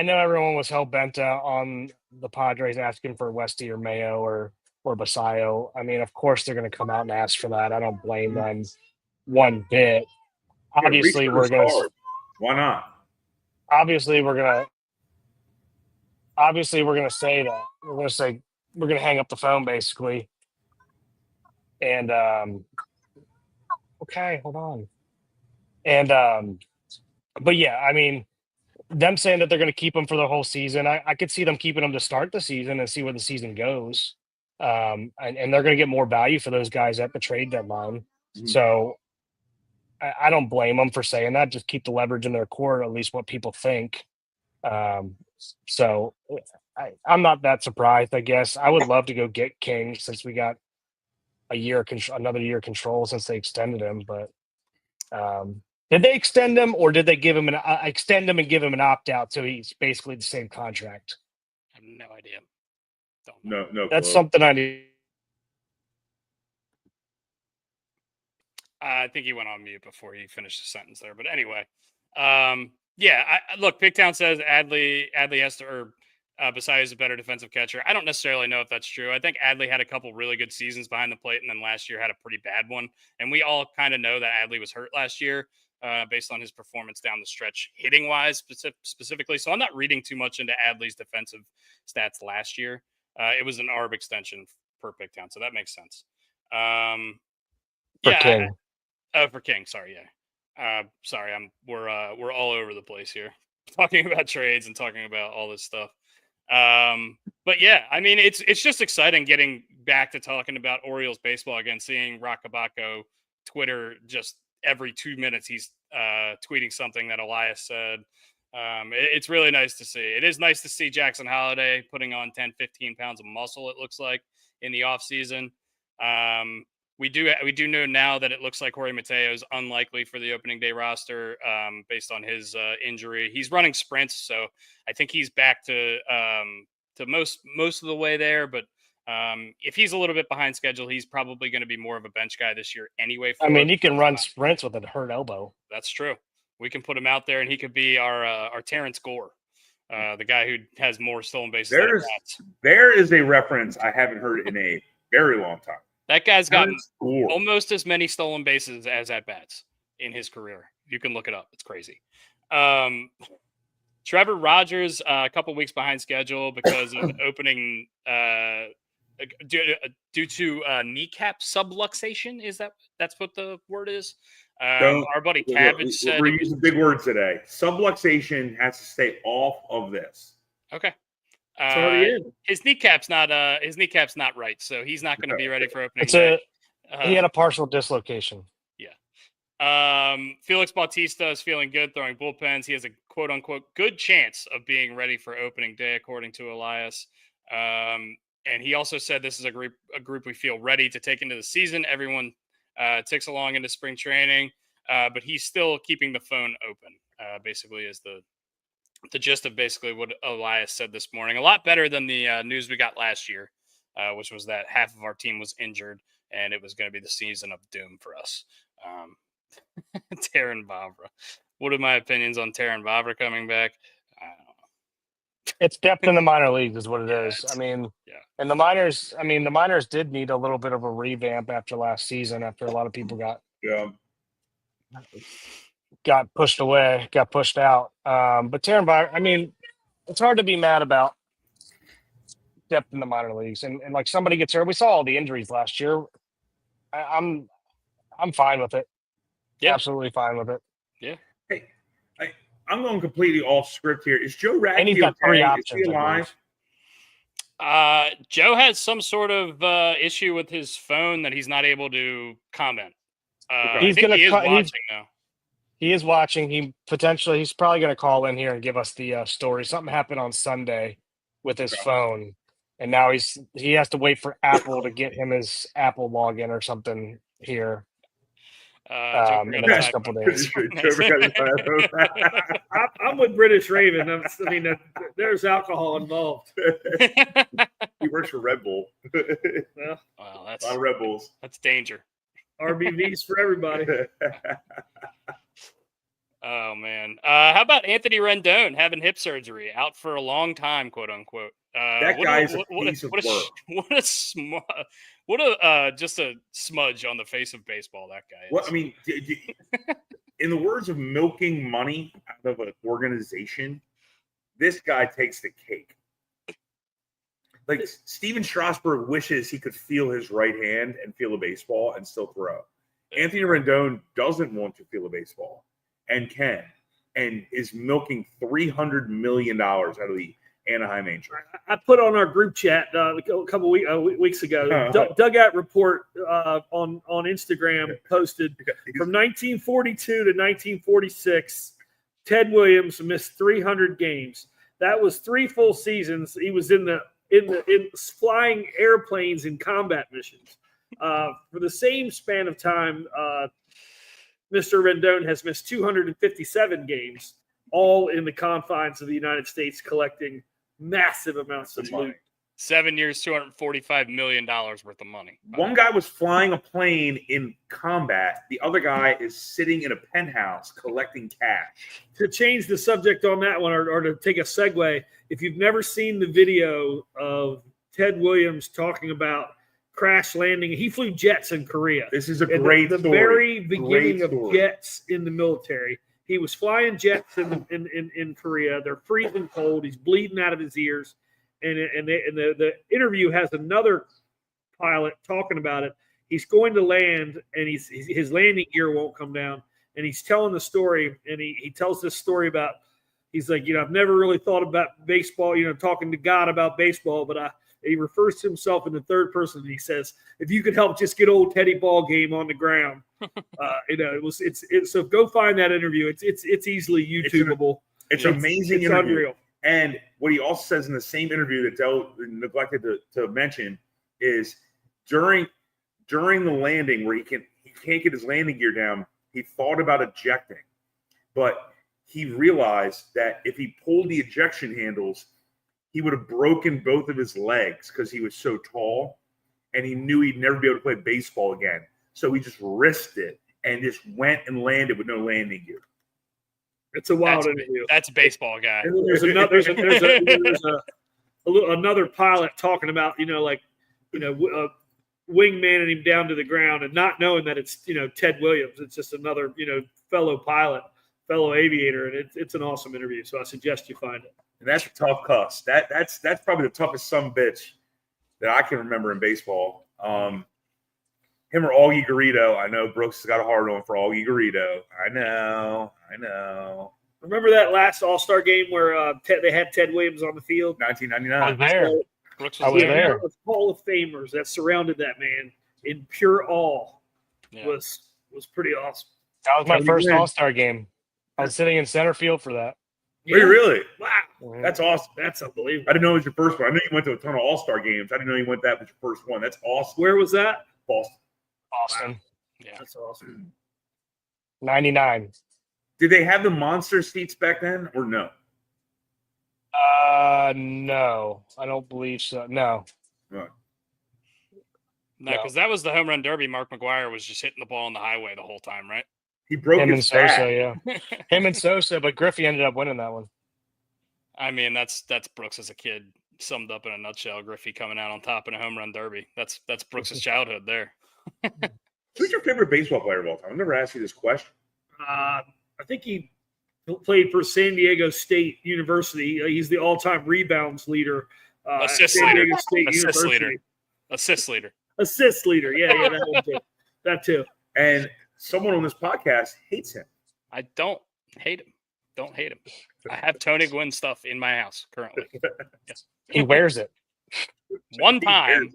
know everyone was hell bent on the Padres asking for Westy or Mayo or Basayo. I mean, of course they're going to come out and ask for that. I don't blame them one bit. Obviously, we're going to. Why not? Obviously, we're going to say that. We're going to say we're going to hang up the phone basically. And okay, hold on. And but yeah, I mean, them saying that they're going to keep him for the whole season, I could see them keeping him to start the season and see where the season goes. And they're going to get more value for those guys at the trade deadline. Mm-hmm. So I don't blame them for saying that. Just keep the leverage in their court, at least what people think. So I'm not that surprised, I guess. I would love to go get King since we got another year control since they extended him. But did they extend him or did they give him extend him and give him an opt-out so he's basically the same contract? I have no idea. No. That's something I need. I think he went on mute before he finished the sentence there. But anyway, look, Pigtown says Adley has to, or Basayo is a better defensive catcher. I don't necessarily know if that's true. I think Adley had a couple really good seasons behind the plate, and then last year had a pretty bad one. And we all kind of know that Adley was hurt last year based on his performance down the stretch, hitting-wise specifically. So I'm not reading too much into Adley's defensive stats last year. It was an ARB extension per Pigtown, so that makes sense. King. For King, sorry, yeah. Sorry, we're all over the place here, talking about trades and talking about all this stuff. But yeah, I mean, it's just exciting getting back to talking about Orioles baseball again, seeing Rakabako Twitter just every 2 minutes he's tweeting something that Elias said. It's really nice to see. It is nice to see Jackson Holliday putting on 10, 15 pounds of muscle, it looks like, in the offseason. We do know now that it looks like Jorge Mateo is unlikely for the opening day roster based on his injury. He's running sprints, so I think he's back to most of the way there. But if he's a little bit behind schedule, he's probably going to be more of a bench guy this year anyway. I mean, he can run sprints with a hurt elbow. That's true. We can put him out there, and he could be our Terrence Gore, the guy who has more stolen bases. There is a reference I haven't heard in a very long time. That guy's gotten almost as many stolen bases as at-bats in his career. You can look it up. It's crazy. Trevor Rogers, a couple weeks behind schedule because of opening due to kneecap subluxation. That's what the word is? Our buddy Cabbage said... We're using big words today. Subluxation has to stay off of this. Okay. His kneecap's not right, so he's not going to be ready for opening. He had a partial dislocation. Yeah. Felix Bautista is feeling good throwing bullpens. He has a quote unquote good chance of being ready for opening day, according to Elias. And he also said this is a group we feel ready to take into the season. Everyone ticks along into spring training, but he's still keeping the phone open. Basically, is the gist of basically what Elias said this morning. A lot better than the news we got last year, which was that half of our team was injured and it was going to be the season of doom for us. Taron Vavra. What are my opinions on Taron Vavra coming back? I don't know. It's depth in the minor leagues is what it is. it's- I mean, yeah. and the minors did need a little bit of a revamp after last season, after a lot of people got pushed away, got pushed out. But Taron Vavra, I mean, it's hard to be mad about depth in the minor leagues. And like somebody gets hurt. We saw all the injuries last year. I'm fine with it. Yeah. Absolutely fine with it. Hey, I'm going completely off script here. Is Joe Radke And he's got okay? three Is options. he alive? Joe has some sort of issue with his phone that he's not able to comment. I He's think gonna he is cut- watching though. He is watching. He's probably going to call in here and give us the story. Something happened on Sunday with his phone, and now he has to wait for Apple to get him his Apple login or something here in the next couple of days. I'm with British Raven. I mean, there's alcohol involved. He works for Red Bull. Well, A lot of Red Bulls. that's danger. RBVs for everybody. Oh man. How about Anthony Rendon having hip surgery, out for a long time, quote unquote? That guy's a piece of work. What a just a smudge on the face of baseball that guy is. Well, I mean, in the words of milking money out of an organization, this guy takes the cake. Like Steven Strasburg wishes he could feel his right hand and feel a baseball and still throw. Anthony Rendon doesn't want to feel a baseball and can, and is milking $300 million out of the Anaheim Angels. I put on our group chat a couple weeks ago. Dugout Report on Instagram posted from 1942 to 1946. Ted Williams missed 300 games. That was 3 full seasons. He was in flying airplanes in combat missions. For the same span of time, Mr. Rendon has missed 257 games, all in the confines of the United States, collecting massive amounts of money. 7 years, $245 million worth of money. One guy was flying a plane in combat. The other guy is sitting in a penthouse collecting cash. To change the subject on that one, or to take a segue, if you've never seen the video of Ted Williams talking about crash landing, he flew jets in Korea. This is a At great the story. very beginning Great of story. jets in the military. He was flying jets in Korea. They're freezing cold. He's bleeding out of his ears. And the interview has another pilot talking about it. He's going to land, and his landing gear won't come down. And he's telling the story, and he tells this story about, he's like, I've never really thought about baseball, talking to God about baseball, but he refers to himself in the third person, and he says, if you could help just get old Teddy Ballgame on the ground. So go find that interview. It's easily YouTubeable. It's an amazing it's interview. Unreal. And what he also says in the same interview that Dell neglected to mention is during the landing where he can't get his landing gear down, he thought about ejecting, but he realized that if he pulled the ejection handles, he would have broken both of his legs because he was so tall, and he knew he'd never be able to play baseball again. So he just risked it and just went and landed with no landing gear. It's a wild interview. That's a baseball guy. And then there's another pilot talking about, wingmanning him down to the ground and not knowing that it's, Ted Williams. It's just another, fellow pilot, fellow aviator. And it's an awesome interview. So I suggest you find it. And that's a tough cuss. That's probably the toughest son-of-a-bitch that I can remember in baseball. Him or Augie Garrido. I know Brooks has got a hard on for Augie Garrido. I know. Remember that last All-Star game where they had Ted Williams on the field? 1999. Brooks I was there. The Hall of Famers that surrounded that man in pure awe was pretty awesome. That was my Tony first Gwynn. All-Star game. I was sitting in center field for that. Were you really? Wow, That's awesome. that's unbelievable. I didn't know it was your first one. I knew you went to a ton of All-Star games. I didn't know you went that was your first one. That's awesome. Where was that? Boston. Boston, Yeah. That's awesome. 99. Did they have the monster seats back then or no? No, I don't believe so. No. No, No. because that was the home run derby. Mark McGuire was just hitting the ball on the highway the whole time, right? He broke Him and his Sosa, back. yeah. Him and Sosa, but Griffey ended up winning that one. I mean, that's Brooks as a kid summed up in a nutshell. Griffey coming out on top in a home run derby. That's Brooks's childhood there. Who's your favorite baseball player of all time? I've never asked you this question. I think he played for San Diego State University. He's the all-time rebounds leader. At Assist San leader. Diego State Assist University. leader. Assist leader. Assist leader. Yeah, that one too. That too. And someone on this podcast hates him. I don't hate him. Don't hate him. I have Tony Gwynn stuff in my house currently. He wears it. One time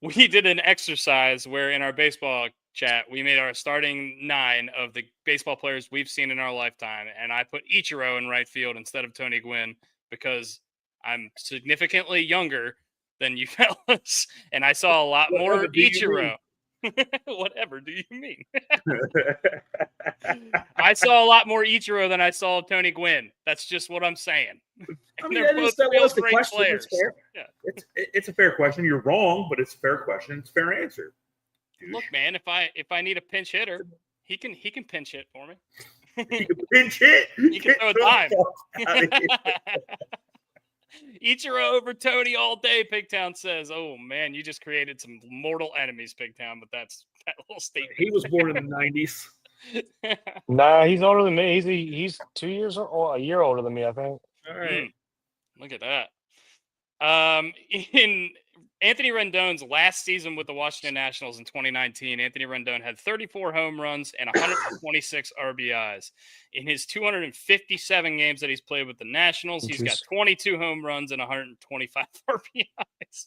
we did an exercise where in our baseball chat, we made our starting 9 of the baseball players we've seen in our lifetime. And I put Ichiro in right field instead of Tony Gwynn because I'm significantly younger than you fellas. And I saw a lot more Whatever do you Ichiro. Whatever do you mean? I saw a lot more Ichiro than I saw Tony Gwynn. That's just what I'm saying. I mean, They're that both real was the great question. players. It's fair. It's a fair question. You're wrong, but it's a fair question. It's a fair answer. Douche. Look, man, if I need a pinch hitter, he can pinch hit for me. You can pinch hit. He can throw a dime. Out of here. Ichiro over Tony all day, Pigtown says. Oh man, you just created some mortal enemies, Pigtown, but that's that little statement. He was born in the 90s. Nah, he's older than me. He's 2 years or a year older than me, I think. All right. Look at that. In Anthony Rendon's last season with the Washington Nationals in 2019, Anthony Rendon had 34 home runs and 126 RBIs. In his 257 games that he's played with the Nationals, he's got 22 home runs and 125 RBIs.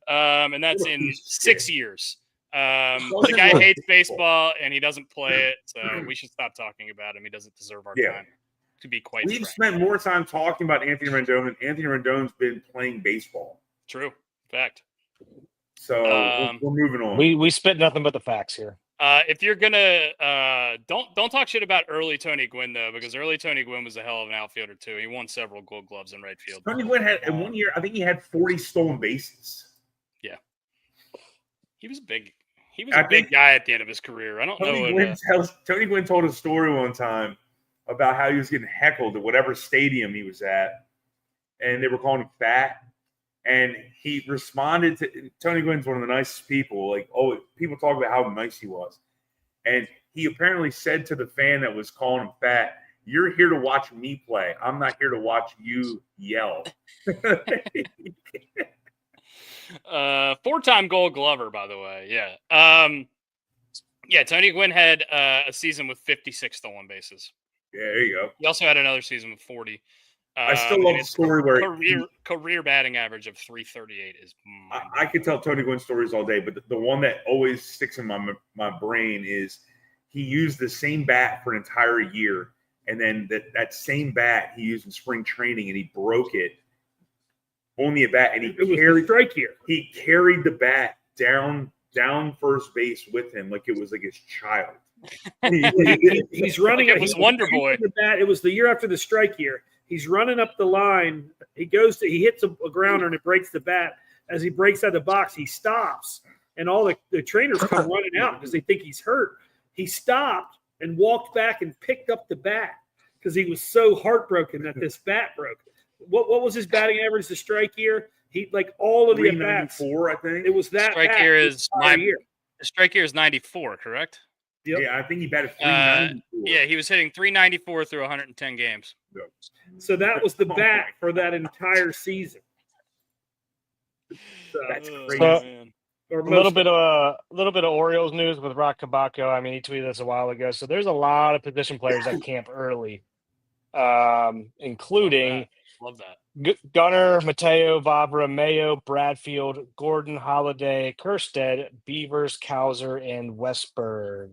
And that's in 6 years. The guy hates baseball and he doesn't play it, so we should stop talking about him. He doesn't deserve our time, to be quite We've frank. spent more time talking about Anthony Rendon than Anthony Rendon's been playing baseball. True. Fact. So we're moving on. We spit nothing but the facts here. If you're gonna don't talk shit about early Tony Gwynn though, because early Tony Gwynn was a hell of an outfielder too. He won several Gold Gloves in right field. Tony Gwynn had in 1 year, I think he had 40 stolen bases. He was big. He was a big guy at the end of his career. I don't know. Tony Gwynn told a story one time about how he was getting heckled at whatever stadium he was at, and they were calling him fat. And he responded to Tony Gwynn's one of the nicest people. Like, oh, people talk about how nice he was. And he apparently said to the fan that was calling him fat, "You're here to watch me play. I'm not here to watch you yell." 4-time Gold Glover, by the way. Yeah. Yeah, Tony Gwynn had a season with 56 stolen bases. Yeah, there you go. He also had another season with 40. I still love the story where career batting average of 338 is. I could tell Tony Gwynn stories all day, but the one that always sticks in my brain is he used the same bat for an entire year, and then that same bat he used in spring training, and he broke it on the bat, and It was the strike year. he carried the bat down first base with him like it was like his child. He's running. Like it was Wonder Boy. The bat. It was the year after the strike year. He's running up the line. He hits a grounder and it breaks the bat. As he breaks out of the box, he stops, and all the trainers come running out because they think he's hurt. He stopped and walked back and picked up the bat because he was so heartbroken that this bat broke. What was his batting average the strike year? He like all of the at-bats. 394, I think. It was that Strike bat year the is entire year. The strike year is 94, correct? Yep. Yeah, I think he batted 394. Yeah, he was hitting 394 through 110 games. So that was the bat for that entire season. So, That's crazy. man. or A little bit of Orioles news with Rock Kabako. I mean, he tweeted this a while ago. So there's a lot of position players that camp early, including Love that. Gunnar, Mateo, Vavra, Mayo, Bradfield, Gordon, Holiday, Kerstead, Beavers, Kauser, and Westberg.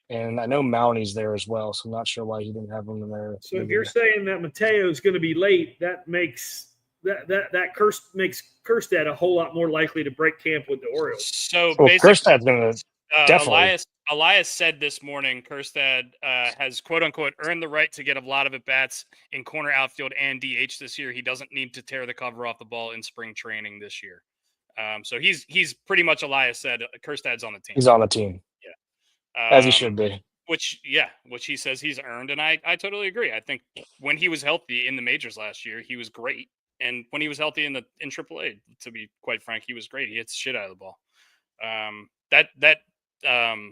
And I know Mounty's there as well, so I'm not sure why he didn't have him in there. So if you're saying that Mateo's going to be late, that makes that Kerstad a whole lot more likely to break camp with the Orioles. So well, basically, Kerstad's going to definitely. Elias said this morning, Kerstad has quote unquote earned the right to get a lot of at bats in corner outfield and DH this year. He doesn't need to tear the cover off the ball in spring training this year. So he's pretty much, Elias said, Kerstad's on the team. He's on the team. Yeah. As he should be. Which he says he's earned. And I totally agree. I think when he was healthy in the majors last year, he was great. And when he was healthy in AAA, to be quite frank, he was great. He hits shit out of the ball. That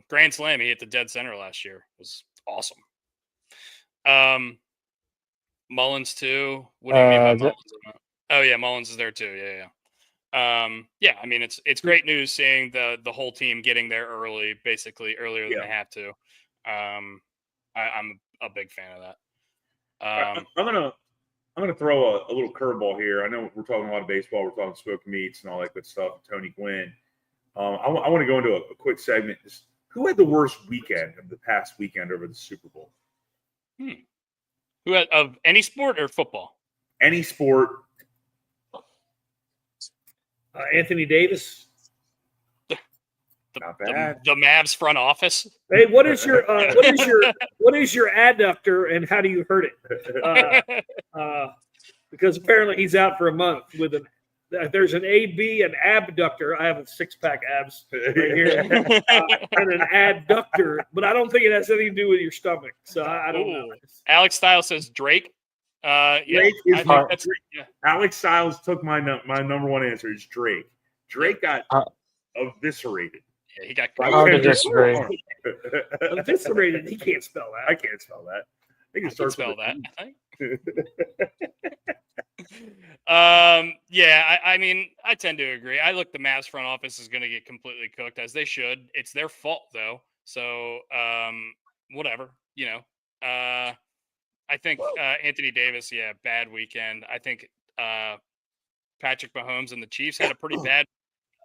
grand slam he hit the dead center last year was awesome. Mullins too. What do you mean by Mullins? Oh yeah, Mullins is there too. Yeah. I mean it's great news seeing the whole team getting there early, basically earlier than they have to. I'm a big fan of that. I'm gonna throw a little curveball here. I know we're talking a lot of baseball. We're talking smoke meats and all that good stuff. Tony Gwynn. I want to go into a quick segment. Who had the worst weekend of the past weekend over the Super Bowl? Who had, of any sport or football? Any sport. Anthony Davis. Not bad. The Mavs front office. Hey, what is your adductor and how do you hurt it? Because apparently he's out for a month with an. There's an AB, an abductor. I have a 6-pack abs right here, and an adductor, but I don't think it has anything to do with your stomach. So I don't know. Alex Stiles says Drake. Drake is Alex Stiles took my number one answer is Drake. Drake got eviscerated. Yeah, he got eviscerated. He can't spell that. I can't spell that. I can spell that. I mean, I tend to agree. I look, the Mavs front office is going to get completely cooked, as they should. It's their fault, though. So, whatever, I think Anthony Davis, bad weekend. I think Patrick Mahomes and the Chiefs had a pretty bad.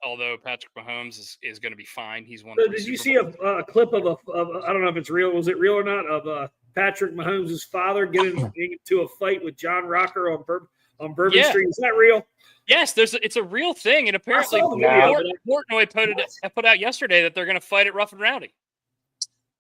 Although Patrick Mahomes is going to be fine. He's won. So did you see a clip of I don't know if it's real. Was it real or not? Of Patrick Mahomes' father getting into a fight with John Rocker on Bourbon Street. Is that real? Yes, it's a real thing, and apparently Portnoy put out yesterday that they're going to fight at Rough and Rowdy.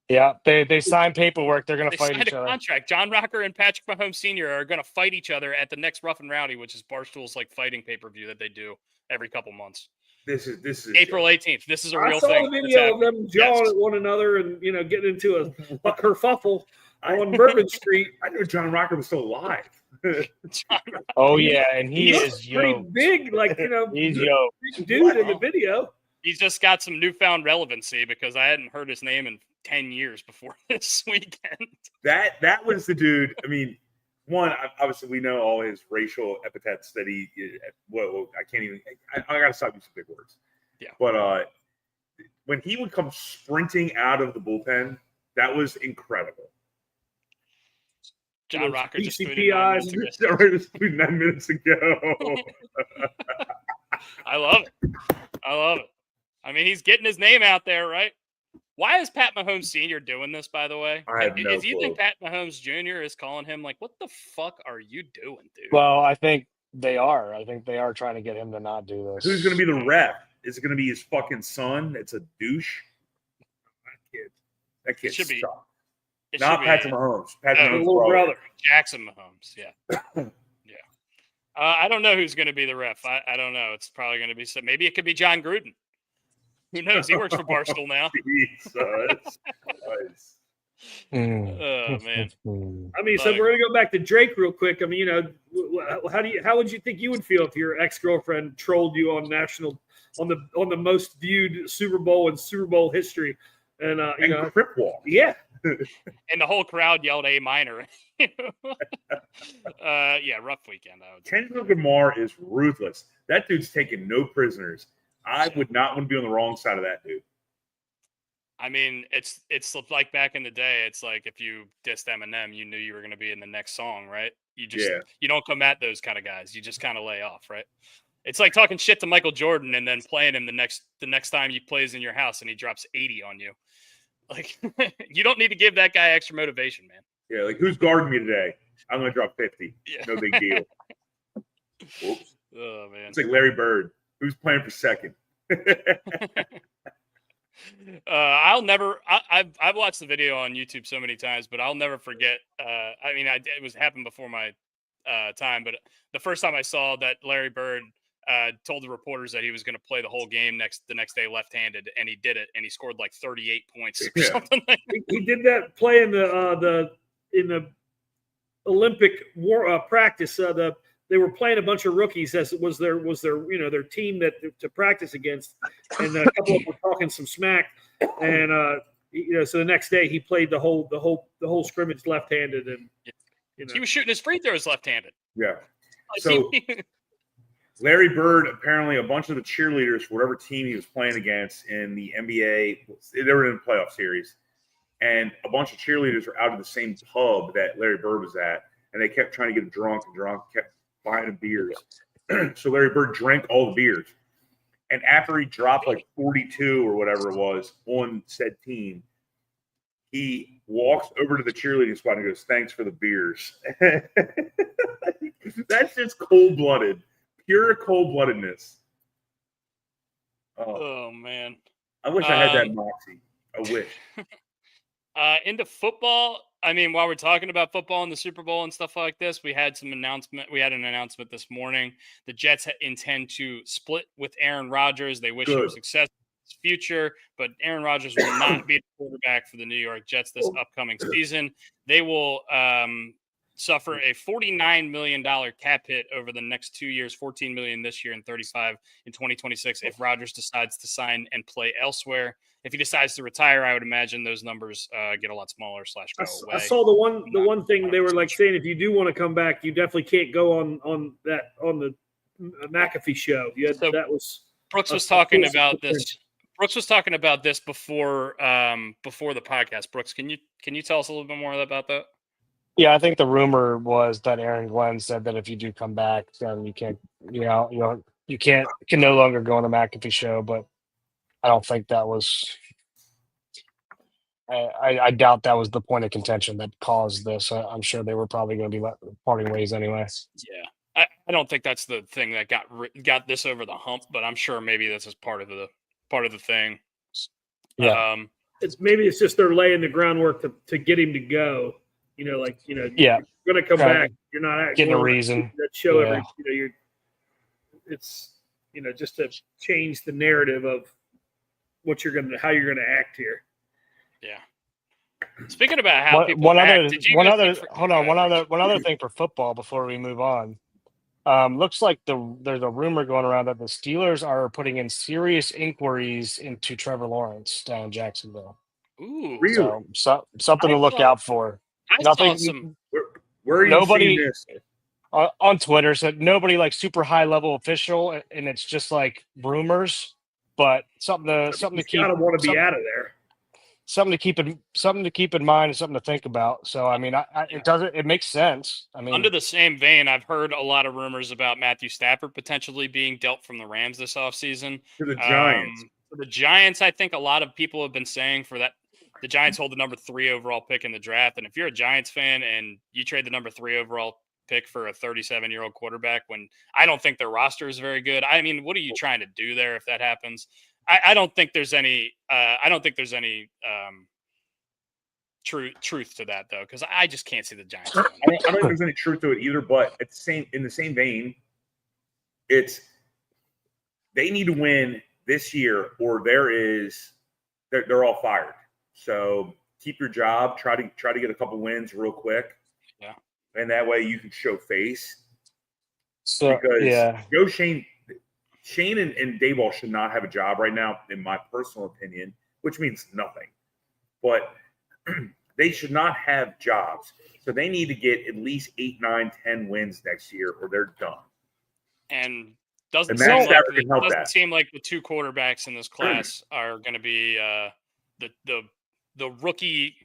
Yeah, they signed paperwork. They're going to fight each other. Contract. John Rocker and Patrick Mahomes Sr. are going to fight each other at the next Rough and Rowdy, which is Barstool's fighting pay-per-view that they do every couple months. This is April 18th. This is a real thing. I saw a video of them jawing at one another and getting into a kerfuffle on Bourbon Street. I knew John Rocker was still alive. Oh yeah, and he is pretty big, he's big dude in the video. He's just got some newfound relevancy because I hadn't heard his name in 10 years before this weekend. That was the dude. I mean, one, obviously we know all his racial epithets that he. I can't even. I gotta stop using big words. Yeah. But when he would come sprinting out of the bullpen, that was incredible. John Rocker just tweeted 9 minutes ago. I love it. I mean, he's getting his name out there, right? Why is Pat Mahomes Sr. doing this, by the way? Do you think Pat Mahomes Jr. is calling him what the fuck are you doing, dude? Well, I think they are. I think they are trying to get him to not do this. Who's going to be the ref? Is it going to be his fucking son? It's a douche. That kid should be. Not Patrick Mahomes. Patrick Mahomes' little brother. Jackson Mahomes. Yeah. Yeah. I don't know who's going to be the ref. I don't know. It's probably going to be maybe it could be John Gruden. Who knows? He works for Barstool now. Jesus. Oh man. I mean, so we're gonna go back to Drake real quick. I mean, how would you think you would feel if your ex-girlfriend trolled you on the most viewed Super Bowl in Super Bowl history, and Crip Walk? Yeah. And the whole crowd yelled A minor. Rough weekend. I would say. Kendrick Lamar is ruthless. That dude's taking no prisoners. I would not want to be on the wrong side of that dude. I mean, it's like back in the day. It's like if you dissed Eminem, you knew you were going to be in the next song, right? You don't come at those kind of guys. You just kind of lay off, right? It's like talking shit to Michael Jordan and then playing him the next time he plays in your house and he drops 80 on you. Like, you don't need to give that guy extra motivation, man. Yeah, like who's guarding me today? I'm gonna drop 50. Yeah. No big deal. Whoops. Oh man. It's like Larry Bird. Who's playing for second? I'll never. I've watched the video on YouTube so many times, but I'll never forget. I mean, it was happened before my time, but the first time I saw that Larry Bird told the reporters that he was going to play the whole game the next day left-handed, and he did it, and he scored like 38 points or something. Like that. He did that play in the Olympic war practice. They were playing a bunch of rookies as it was their their team to practice against, and a couple of them were talking some smack, and so the next day he played the whole scrimmage left-handed, and he was shooting his free throws left-handed. Yeah. So Larry Bird, apparently a bunch of the cheerleaders for whatever team he was playing against in the NBA, they were in a playoff series, and a bunch of cheerleaders were out of the same pub that Larry Bird was at, and they kept trying to get him drunk, kept buying him beers. So Larry Bird drank all the beers. And after he dropped like 42 or whatever it was on said team, he walks over to the cheerleading spot and goes, "Thanks for the beers." That's just cold-blooded. Pure cold-bloodedness. Oh man. I wish I had that moxie. I wish. Into football, I mean, while we're talking about football and the Super Bowl and stuff like this, we had an announcement this morning. The Jets intend to split with Aaron Rodgers. They wish him success in his future, but Aaron Rodgers will not be the quarterback for the New York Jets this upcoming season. They will suffer a $49 million cap hit over the next 2 years, $14 million this year and $35 in 2026 if Rodgers decides to sign and play elsewhere. If he decides to retire, I would imagine those numbers get a lot smaller / go away. I saw the one thing they were like saying, if you do want to come back, you definitely can't go on the McAfee show. Brooks was talking about this. Brooks was talking about this before the podcast. Brooks, can you tell us a little bit more about that? Yeah, I think the rumor was that Aaron Glenn said that if you do come back, then you can't, you can no longer go on the McAfee show. But I don't think that was. I doubt that was the point of contention that caused this. I'm sure they were probably going to be parting ways anyway. Yeah, I don't think that's the thing that got this over the hump, but I'm sure maybe this is part of the thing. Yeah, it's just they're laying the groundwork to get him to go. Yeah, you're going to come back. You're not getting a reason that show every. It's just to change the narrative of how you're going to act here. Yeah. Speaking about how people one act, other thing for football before we move on. Looks like there's a rumor going around that the Steelers are putting in serious inquiries into Trevor Lawrence down in Jacksonville. Ooh, really? So something to look out for. Where are you seeing this? On Twitter said nobody like super high level official, and it's just like rumors, but something to keep. Gotta want to be out of there. Something to keep in mind and something to think about. So I mean, it makes sense. I mean, under the same vein, I've heard a lot of rumors about Matthew Stafford potentially being dealt from the Rams this offseason. To the Giants. For the Giants, I think a lot of people have been saying for that. The Giants hold the number 3 overall pick in the draft. And if you're a Giants fan and you trade the number 3 overall pick for a 37-year-old quarterback, when I don't think their roster is very good, I mean, what are you trying to do there if that happens? I don't think there's any truth to that, though, because I just can't see the Giants. I don't think there's any truth to it either, but in the same vein, they need to win this year or they're all fired. So keep your job. Try to get a couple wins real quick. Yeah, and that way you can show face. So because Shane and Daboll should not have a job right now, in my personal opinion, which means nothing. But they should not have jobs. So they need to get at least 8, 9, 10 wins next year, or they're done. And doesn't seem like the 2 quarterbacks in this class are going to be the rookie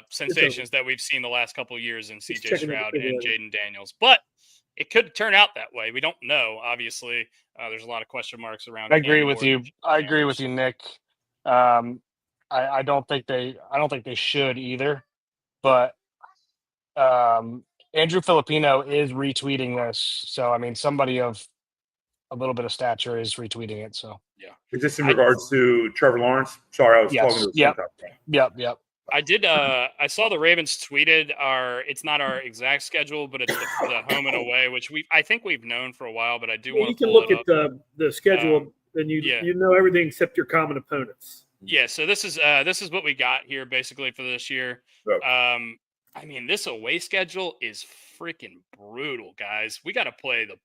sensations that we've seen the last couple of years in C.J. Stroud and Jaden Daniels. But it could turn out that way. We don't know. Obviously, there's a lot of question marks around. I agree with you, Nick. I don't think they should either. But Andrew Filipino is retweeting this, so I mean, somebody of a little bit of stature is retweeting it. So Is this in regards to Trevor Lawrence? Sorry, I was talking to the Yep. same time. Yep. I did. I saw the Ravens tweeted it's not our exact schedule, but it's the home and away, which I think we've known for a while. But I do want you to can pull look it at up. the schedule, and you know everything except your common opponents. Yeah, so this is what we got here basically for this year. Yep. I mean, this away schedule is freaking brutal, guys. We got to play the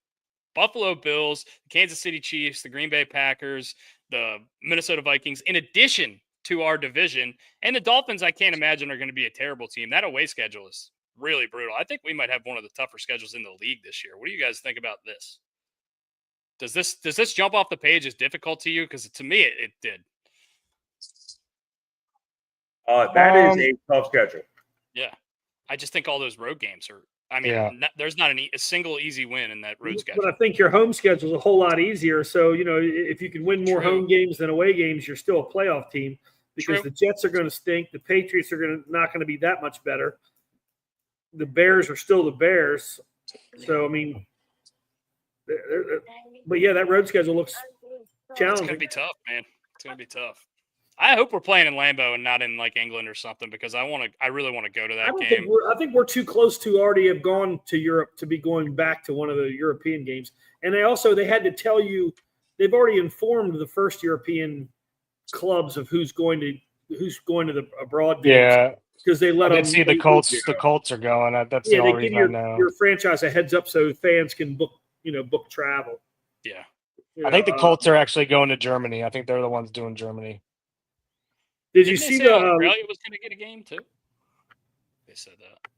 Buffalo Bills, the Kansas City Chiefs, the Green Bay Packers, the Minnesota Vikings, in addition to our division. And the Dolphins, I can't imagine, are going to be a terrible team. That away schedule is really brutal. I think we might have one of the tougher schedules in the league this year. What do you guys think about this? Does this jump off the page as difficult to you? Because to me, it did. That is a tough schedule. Yeah. I just think all those road games are, I mean, there's not a single easy win in that road schedule. But I think your home schedule is a whole lot easier. So, if you can win more home games than away games, you're still a playoff team because the Jets are going to stink. The Patriots are not going to be that much better. The Bears are still the Bears. So, I mean, but yeah, that road schedule looks challenging. It's going to be tough, man. It's going to be tough. I hope we're playing in Lambeau and not in like England or something because I really want to go to that game. I think we're too close to already have gone to Europe to be going back to one of the European games. And they had to tell you they've already informed the first European clubs of who's going to the abroad games. Yeah, because they let them see the Colts. The Colts are going. That's the only reason I know. Your franchise a heads up so fans can book travel. Yeah, I think the Colts are actually going to Germany. I think they're the ones doing Germany. Did you see Australia was going to get a game too? They said that.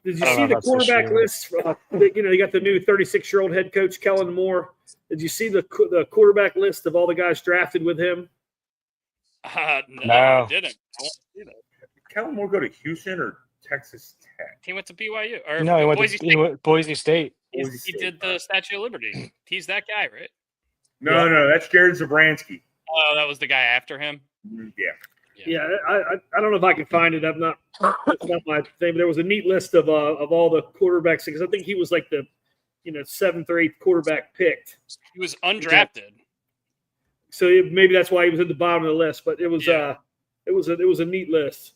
Did you see the quarterback list? You got the new 36-year-old head coach Kellen Moore. Did you see the quarterback list of all the guys drafted with him? No, I didn't. Did Kellen Moore go to Houston or Texas Tech? He went to BYU. Or no, he went Boise to Boise State. He did the Statue of Liberty. He's that guy, right? No, that's Jared Zabransky. Oh, that was the guy after him? Yeah, I don't know if I can find it. That's not my thing. But there was a neat list of all the quarterbacks because I think he was like the 7th or 8th quarterback picked. He was undrafted, so maybe that's why he was at the bottom of the list. But it was a neat list.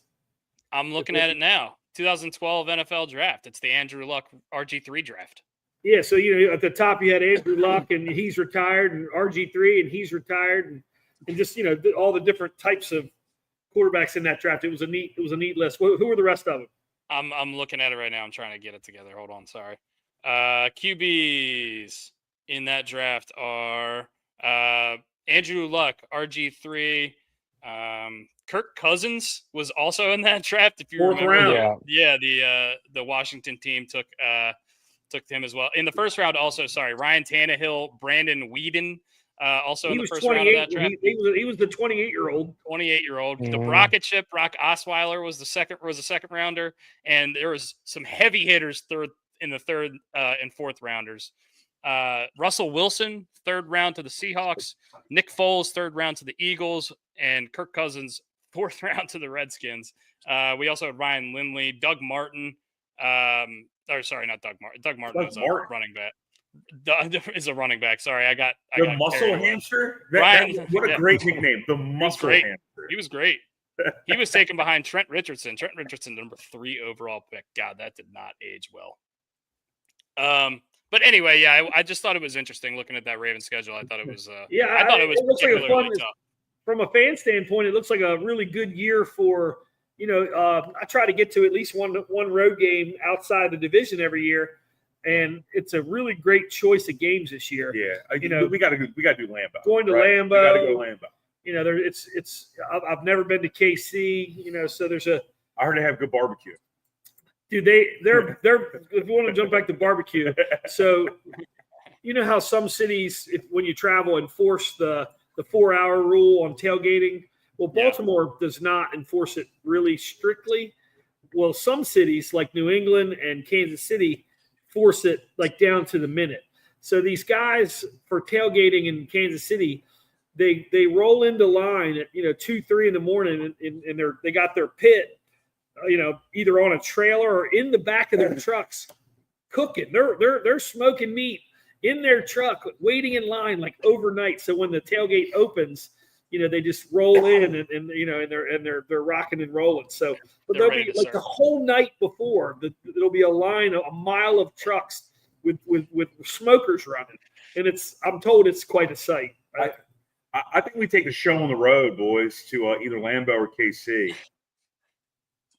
I'm looking at it now. 2012 NFL draft. It's the Andrew Luck RG3 draft. Yeah, so at the top you had Andrew Luck and he's retired, and RG3 and he's retired, and just all the different types of quarterbacks in that draft. It was a neat list. Who were the rest of them? I'm looking at it right now. I'm trying to get it together. Hold on, sorry. QBs in that draft are Andrew Luck, RG3. Kirk Cousins was also in that draft. If you remember, round. The Washington team took him as well in the first round. Also, Ryan Tannehill, Brandon Weeden. Also in the first round of that draft. He was the 28-year-old. 28-year-old. The rocket ship, Brock Osweiler was a second rounder, and there was some heavy hitters in the third and fourth rounders. Russell Wilson, 3rd round to the Seahawks. Nick Foles, 3rd round to the Eagles, and Kirk Cousins, 4th round to the Redskins. We also had Ryan Lindley, Doug Martin. Not Doug Martin. Doug Martin was a running back. Is a running back. Sorry, I got the muscle hamster. What a great nickname, the muscle hamster. He was great. He was taken behind Trent Richardson. Trent Richardson, number 3 overall pick. God, that did not age well. But anyway, I just thought it was interesting looking at that Ravens schedule. I thought it was. I thought it was particularly tough. From a fan standpoint, it looks like a really good year for. I try to get to at least one road game outside the division every year. And it's a really great choice of games this year. Yeah, we got to do Lambeau. Going to Lambeau. We got to go Lambeau. It's. I've never been to KC. So there's a. I heard they have good barbecue. Dude, they're. If you want to jump back to barbecue, so how some cities, when you travel, enforce the 4-hour rule on tailgating. Well, Baltimore does not enforce it really strictly. Well, some cities like New England and Kansas City force it like down to the minute. So these guys for tailgating in Kansas City, they roll into line at 2-3 in the morning, and they got their pit, either on a trailer or in the back of their trucks, cooking. They're smoking meat in their truck, waiting in line like overnight. So when the tailgate opens, they just roll in and they're rocking and rolling. So, but They're there'll ready be to like serve. the whole night before, there'll be a line, a mile of trucks with smokers running, and I'm told it's quite a sight. I think we take a show on the road, boys, to either Lambeau or KC.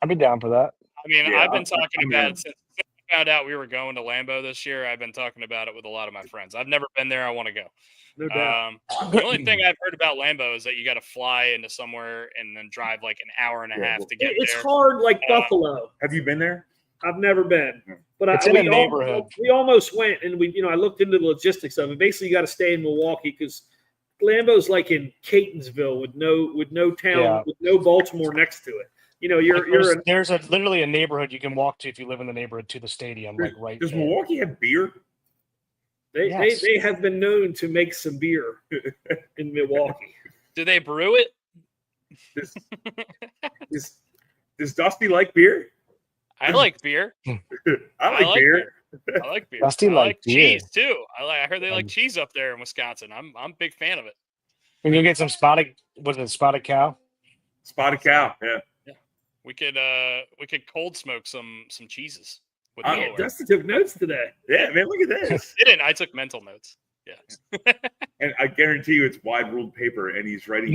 I'd be down for that. I mean, Yeah, I've been talking I'm about in. it since I found out we were going to Lambeau this year. I've been talking about it with a lot of my friends. I've never been there. I want to go. No doubt. The only thing I've heard about Lambeau is that you got to fly into somewhere and then drive like an hour and a Yeah, half well, to get It's there. hard, like Buffalo. Have you been there? I've never been, but It's in a neighborhood. We almost went, and I looked into the logistics of it. Basically, you got to stay in Milwaukee because Lambeau's like in Catonsville with no town, Yeah. with no Baltimore next to it. Like, there's literally a neighborhood you can walk to if you live in the neighborhood to the stadium, like right Does there. Milwaukee have beer? Yes. They have been known to make some beer in Milwaukee. Do they brew it? Does Dusty like beer? I like beer. I like beer. I like beer. Dusty I like like beer. cheese too. I heard they like cheese up there in Wisconsin. I'm a big fan of it. We can get some spotted cow. Spotted cow. Yeah. We could cold smoke some cheeses with Oh, Delaware. Dusty took notes today. Yeah, man, look at this. Didn't I took mental notes. Yeah. And I guarantee you it's wide ruled paper and he's writing.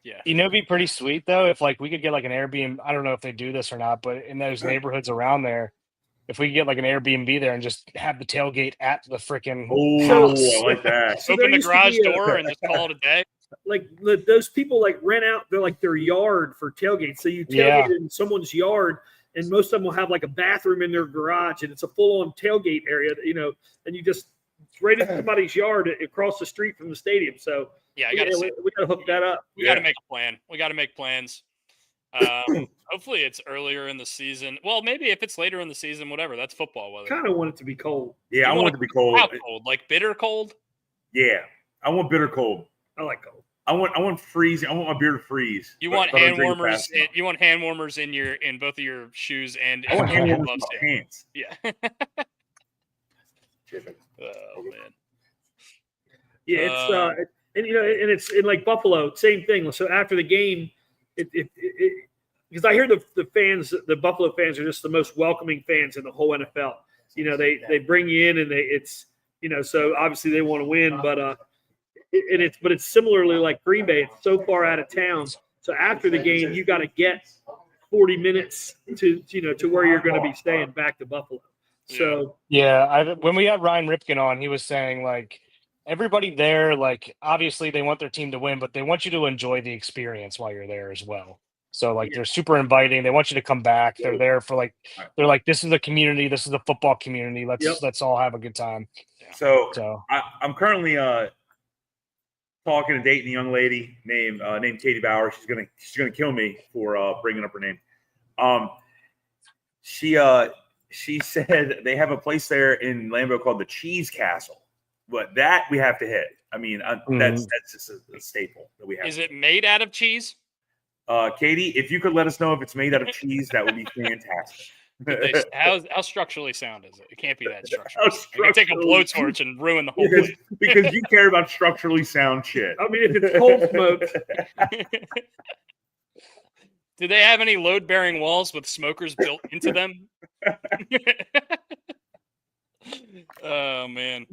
Yeah. It'd be pretty sweet though if like we could get like an Airbnb. I don't know if they do this or not, but in those neighborhoods around there, if we could get like an Airbnb there and just have the tailgate at the freaking Oh, house. I like that. So Open there the used to garage be a- door and just call it a day. Like those people like rent out their yard for tailgates. So you Yeah. tailgate in someone's yard, and most of them will have like a bathroom in their garage, and it's a full-on tailgate area. And you just right in somebody's yard across the street from the stadium. So Yeah, I we gotta see. got to hook that up. We got to make a plan. We got to make plans. Hopefully, it's earlier in the season. Well, maybe if it's later in the season, whatever. That's football weather. Kind of want it to be cold. Yeah, I You want want it to be cold. How cold? Like bitter cold? Yeah, I want bitter cold. I like cold. I want freezing. I want my beer to freeze. You but- want but I hand drink it warmers? fast enough. You want hand warmers in both of your shoes and I want in hand your warmers in gloves. my pants. Yeah. Oh man. Yeah, it's and it's in like Buffalo, same thing. So after the game, because I hear the fans, the Buffalo fans are just the most welcoming fans in the whole NFL. They bring you in and it's so obviously they want to win, but it's similarly like Green Bay. It's so far out of town. So after the game, you got to get 40 minutes to where you're going to be staying back to Buffalo. So Yeah, when we had Ryan Ripken on, he was saying like everybody there, like obviously they want their team to win, but they want you to enjoy the experience while you're there as well. So like they're super inviting. They want you to come back. They're there for they're like, this is the community. This is the football community. Let's all have a good time. So So I'm currently talking and dating a young lady named Katie Bauer. She's gonna kill me for bringing up her name. She said they have a place there in Lambeau called the Cheese Castle, but that we have to hit. I mean, that's just a staple that we have. Is it made out of cheese? Katie, if you could let us know if it's made out of cheese, that would be fantastic. How structurally sound is it? It can't be that structural. You can take a blowtorch and ruin the whole place. because you care about structurally sound shit. I mean, if it's cold smoked, Do they have any load-bearing walls with smokers built into them? Oh man,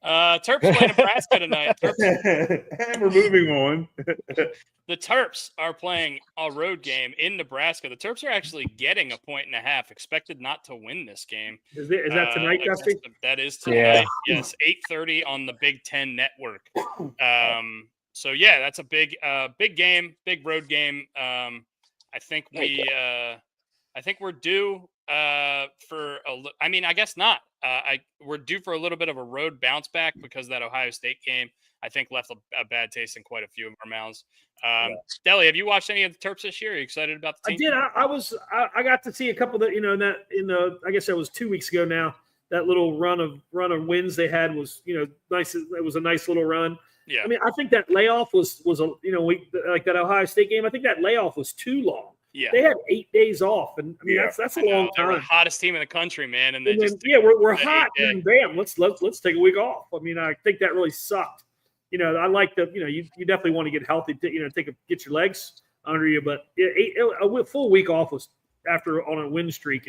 Terps play Nebraska tonight. And we're moving on. The Terps are playing a road game in Nebraska. The Terps are actually getting 1.5. Expected not to win this game. is that tonight, Dusty? That is tonight. Yeah. Yes, 8:30 on the Big Ten Network. So yeah, that's a big game, big road game. I think we're due for I mean, I guess not. We're due for a little bit of a road bounce back because that Ohio State game, I think, left a bad taste in quite a few of our mouths. Deli, have you watched any of the Terps this year? Are you excited about the team? I did. I got to see a couple that I guess that was 2 weeks ago now. That little run of wins they had was nice. It was a nice little run. Yeah. I mean, I think that layoff was like that Ohio State game. I think that layoff was too long. Yeah. They had 8 days off, and I mean that's a I know. long They were the time. hottest team in the country, man, and they And then, just we're the hot, 8 day. and bam, let's take a week off. I mean, I think that really sucked. I like the you definitely want to get healthy, get your legs under you, but a full week off was after on a win streak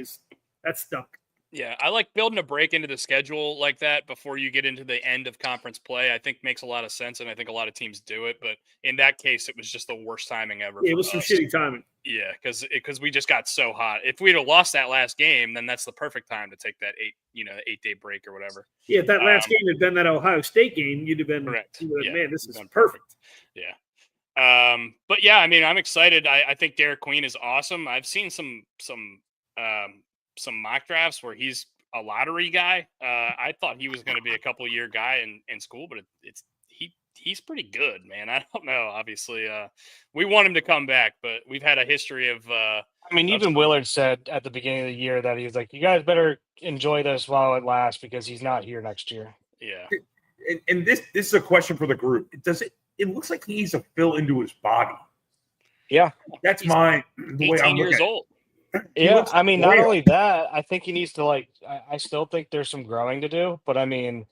that stunk. Yeah, I like building a break into the schedule like that before you get into the end of conference play. I think makes a lot of sense, and I think a lot of teams do it. But in that case, it was just the worst timing ever. Yeah, it was some shitty timing. Yeah, because we just got so hot. If we'd have lost that last game, then that's the perfect time to take that 8-day break or whatever. Yeah, if that last game had been that Ohio State game, you'd have been correct. Man, this is perfect. Yeah. But yeah, I mean, I'm excited. I think Derek Queen is awesome. I've seen some mock drafts where he's a lottery guy. I thought he was going to be a couple year guy in school, but he's pretty good, man. I don't know. Obviously, we want him to come back, but we've had a history of. I mean, even Willard said at the beginning of the year that he was like, "You guys better enjoy this while it lasts because he's not here next year." Yeah. And this is a question for the group. It looks like he needs to fill into his body. Yeah, that's he's the 18 way I'm years old. Yeah, I mean, not only that, I think he needs to I still think there's some growing to do, but I mean,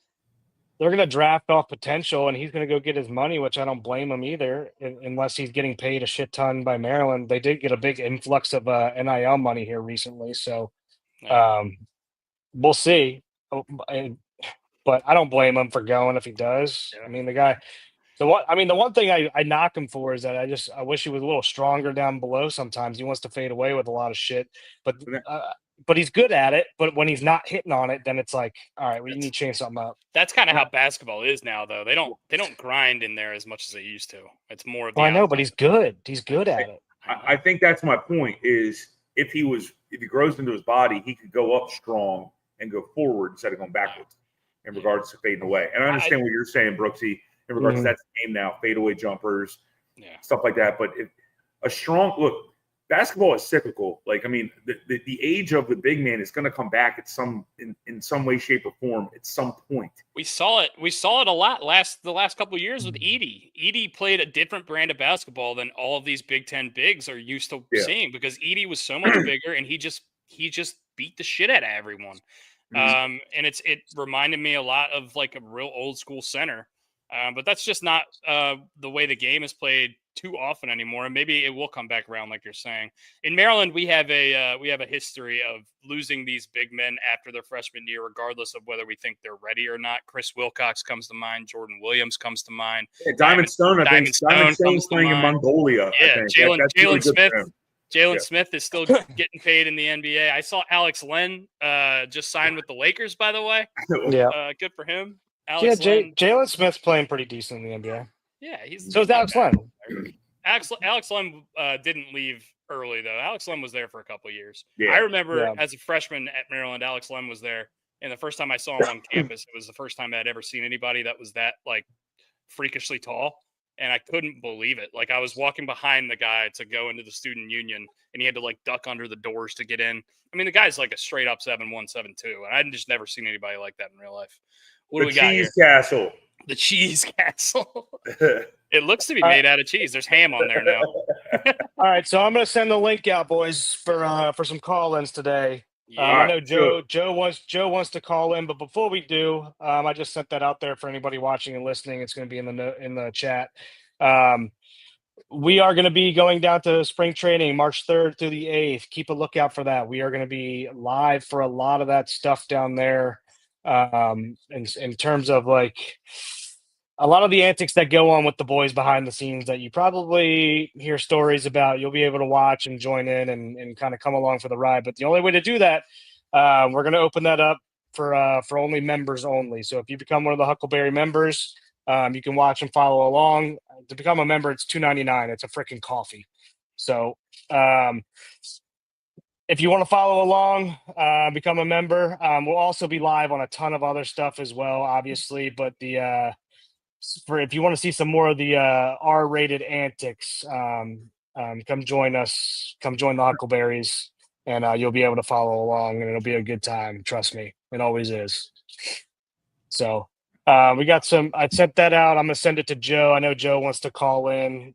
they're going to draft off potential and he's going to go get his money, which I don't blame him either, unless he's getting paid a shit ton by Maryland. They did get a big influx of NIL money here recently. So we'll see. But I don't blame him for going if he does. I mean, the one thing I knock him for is that I wish he was a little stronger down below. Sometimes he wants to fade away with a lot of shit, but he's good at it. But when he's not hitting on it, then it's like, all right, we need to change something up. That's kind of how basketball is now, though. They don't grind in there as much as they used to. It's more of the I know, but he's good. He's good at it. I think that's my point. Is if he grows into his body, he could go up strong and go forward instead of going backwards in regards to fading away. And I understand what you're saying, Brooksy. In regards to that game now, fadeaway jumpers, stuff like that. But basketball is cyclical. Like, I mean, the age of the big man is going to come back in some way, shape, or form at some point. We saw it a lot the last couple of years with Edey. Edey played a different brand of basketball than all of these Big Ten bigs are used to seeing because Edey was so much bigger and he just beat the shit out of everyone. And it reminded me a lot of like a real old school center. But that's just not the way the game is played too often anymore. And maybe it will come back around, like you're saying. In Maryland, we have a history of losing these big men after their freshman year, regardless of whether we think they're ready or not. Chris Wilcox comes to mind. Jordan Williams comes to mind. Yeah, Diamond Stone, I think. Diamond Stone's playing in Mongolia. Yeah, Jalen Smith. Jalen Smith is still getting paid in the NBA. I saw Alex Len just signed with the Lakers, by the way. Yeah, good for him. Jalen Smith's playing pretty decent in the NBA. Yeah, so is Alex Len. Alex Len didn't leave early though. Alex Len was there for a couple of years. Yeah. I remember as a freshman at Maryland, Alex Len was there, and the first time I saw him on campus, it was the first time I'd ever seen anybody that was that like freakishly tall, and I couldn't believe it. Like I was walking behind the guy to go into the student union, and he had to like duck under the doors to get in. I mean, the guy's like a straight up 7'1", 7'2", and I'd just never seen anybody like that in real life. What do we got here? Castle. The Cheese Castle. It looks to be made out of cheese. There's ham on there now. All right, so I'm going to send the link out, boys, for some call-ins today. Yeah, I know Joe wants to call in, but before we do, I just sent that out there for anybody watching and listening. It's going to be in the chat. We are going to be going down to spring training March 3rd through the 8th. Keep a lookout for that. We are going to be live for a lot of that stuff down there. In terms of like a lot of the antics that go on with the boys behind the scenes that you probably hear stories about, you'll be able to watch and join in and kind of come along for the ride. But the only way to do that, we're going to open that up for only members only. So if you become one of the Huckleberry members, you can watch and follow along. To become a member, it's $2.99. It's a freaking coffee. So, if you want to follow along, become a member. We'll also be live on a ton of other stuff as well, obviously. But if you want to see some more of the R-rated antics, come join us. Come join the Huckleberries, and you'll be able to follow along, and it'll be a good time. Trust me, it always is. So, We got some. I sent that out. I'm gonna send it to Joe. I know Joe wants to call in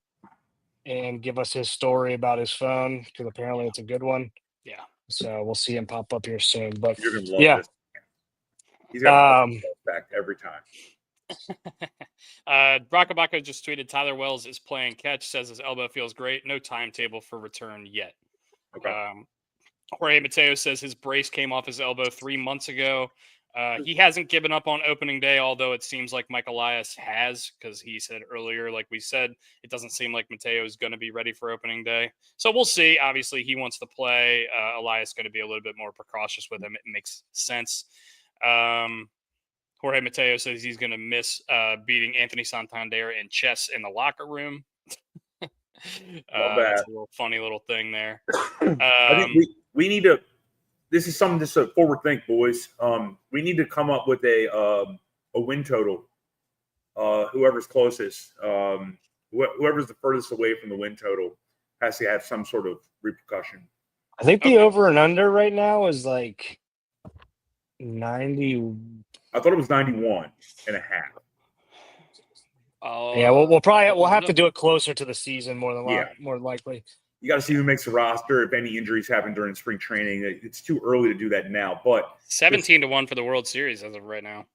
and give us his story about his phone because apparently it's a good one. Yeah. So we'll see him pop up here soon. But You're gonna love yeah, this. He's got um, back every time. Bracabaka just tweeted Tyler Wells is playing catch, says his elbow feels great. No timetable for return yet. Okay. Jorge Mateo says his brace came off his elbow 3 months ago. He hasn't given up on opening day, although it seems like Mike Elias has, because he said earlier, like we said, it doesn't seem like Mateo is going to be ready for opening day. So we'll see. Obviously, he wants to play. Elias is going to be a little bit more precautious with him. It makes sense. Jorge Mateo says he's going to miss beating Anthony Santander in chess in the locker room. That's a little funny little thing there. I think we need to. This is something just a forward think, boys. We need to come up with a win total. Whoever's closest, whoever's the furthest away from the win total, has to have some sort of repercussion. I think the over and under right now is like 90. I thought it was 91 and a half. Yeah, we'll have to do it closer to the season more than more likely. You got to see who makes the roster. If any injuries happen during spring training, it's too early to do that now. But 17-1 for the World Series as of right now.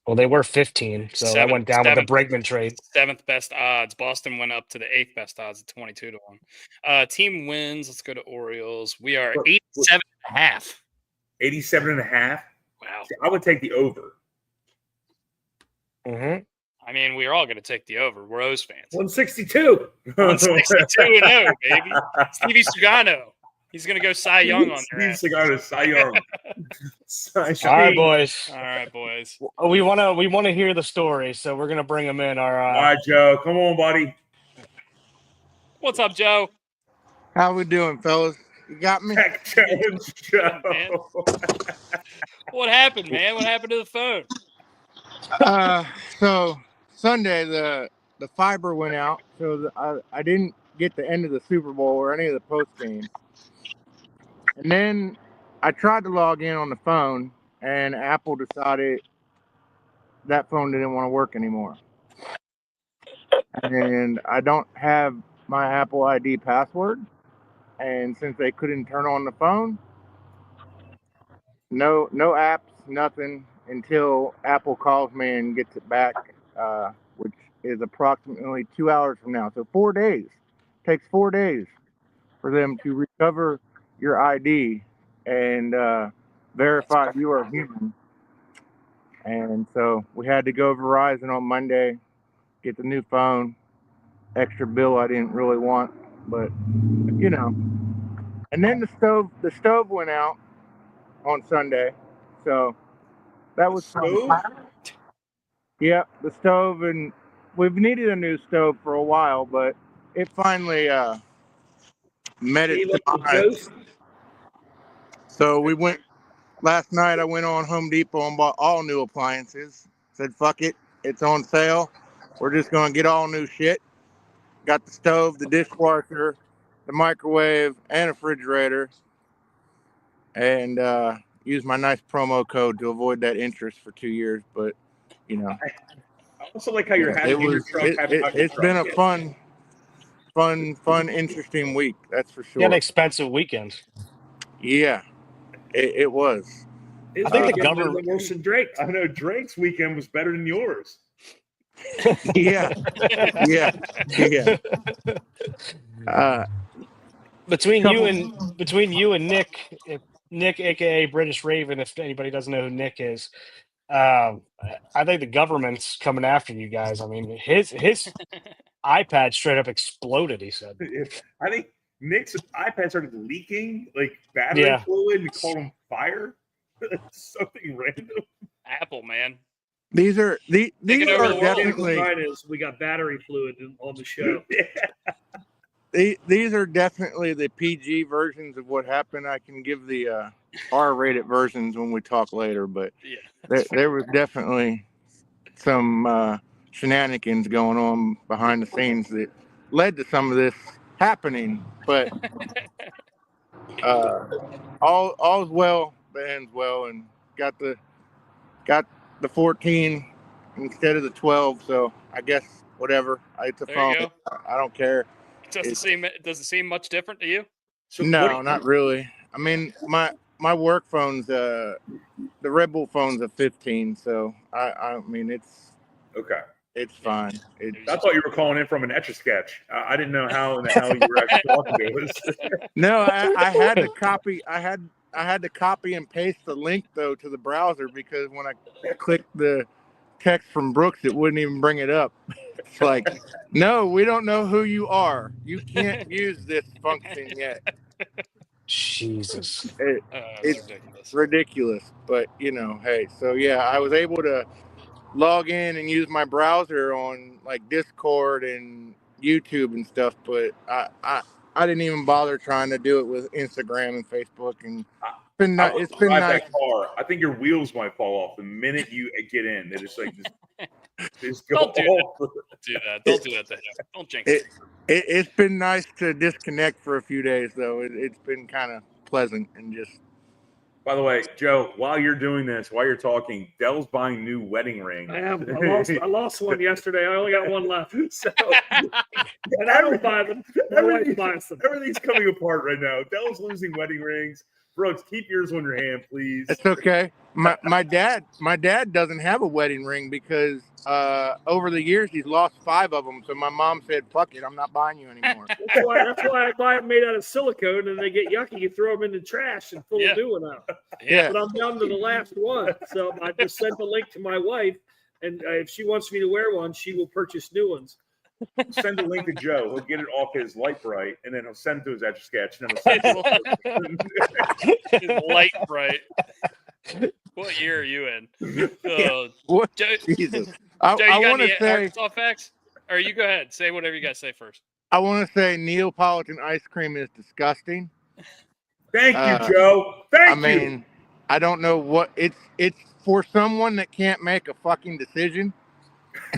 Well, they were 15, so that went down with the Bregman trade. 7th best odds. Boston went up to the 8th best odds at 22-1. Team wins. Let's go to Orioles. We are 87.5. 87.5. Wow. I would take the over. Mm-hmm. I mean, we're all going to take the over. We're O's fans. 162. 162-0, baby. Stevie Sugano. He's going to go Cy Young on there. Stevie Sugano, Cy Young. All right, boys. All right, boys. We want to hear the story, so we're going to bring him in. All right, Joe. Come on, buddy. What's up, Joe? How we doing, fellas? You got me? Tech Challenge Joe. What happened, man? What happened to the phone? So Sunday the fiber went out, so I didn't get the end of the Super Bowl or any of the post games. And then I tried to log in on the phone, and Apple decided that phone didn't want to work anymore. And I don't have my Apple ID password, and since they couldn't turn on the phone, no apps, nothing until Apple calls me and gets it back, which is approximately 2 hours from now. So 4 days. It takes 4 days for them to recover your ID and verify you are human. And so we had to go Verizon on Monday, get the new phone, extra bill I didn't really want, but you know. And then the stove went out on Sunday, so that was stove? Yeah, the stove, and we've needed a new stove for a while, but it finally met its demise. So we went last night. I went on Home Depot and bought all new appliances. Said, "Fuck it, it's on sale. We're just gonna get all new shit." Got the stove, the dishwasher, the microwave, and a refrigerator, and used my nice promo code to avoid that interest for 2 years. But you know, I also like how you're having your truck. It's been a fun, interesting week. That's for sure. Yeah, an expensive weekend. Yeah, it was. I think the government worse than Drake's. I know Drake's weekend was better than yours. Yeah. Between you and Nick, aka British Raven, if anybody doesn't know who Nick is, I think the government's coming after you guys. I mean, his iPad straight up exploded. He said. I think Nick's iPad started leaking like battery fluid. And called him fire. Something random. Apple, man. These are definitely. We got battery fluid on the show. These are definitely the PG versions of what happened. I can give the R-rated versions when we talk later, but there was definitely some shenanigans going on behind the scenes that led to some of this happening. But all's well that ends well, and got the 14 instead of the 12. So I guess whatever. It's a There phone. you go. I don't care. It doesn't seem much different to you. So No, not really. I mean, my work phone's the Red Bull phone's a 15. So I mean Okay. it's fine. I thought you were calling in from an Etch-a-Sketch. I didn't know how in the hell you were actually talking to us. No, I had to copy. I had to copy and paste the link though to the browser because when I clicked the text from Brooks, it wouldn't even bring it up. It's like, no, we don't know who you are. You can't use this function yet. Jesus. It's ridiculous. ridiculous, but hey. So yeah, I was able to log in and use my browser on like Discord and YouTube and stuff, but I didn't even bother trying to do it with Instagram and Facebook. And it's been nice. That car. I think your wheels might fall off the minute you get in. They just like just go Don't do off. that. Don't do that to him. Don't jinx it. It's been nice to disconnect for a few days, though. It's been kind of pleasant and just. By the way, Joe, while you're doing this, while you're talking, Dell's buying new wedding rings. I am. I lost one yesterday. I only got one left. So, and I don't buy them. My wife buys them. Everything's coming apart right now. Dell's losing wedding rings. Brooks, keep yours on your hand, please. It's okay. My dad doesn't have a wedding ring because over the years he's lost 5 of them. So my mom said, "Fuck it, I'm not buying you anymore." That's why I buy them made out of silicone, and they get yucky. You throw them in the trash and pull a new one out. Yeah. But I'm down to the last one, so I just sent the link to my wife, and if she wants me to wear one, she will purchase new ones. Send a link to Joe. He'll get it off his Light Bright, and then he'll send it to his Etch-a-Sketch. And then he'll send His Light Bright. What year are you in? What? Joe, Jesus. Joe, I you want got to any say. Arkansas facts? Or you go ahead. Say whatever you got to say first. I want to say Neapolitan ice cream is disgusting. Thank you, Joe. Thank I mean, I don't know what it's for someone that can't make a fucking decision.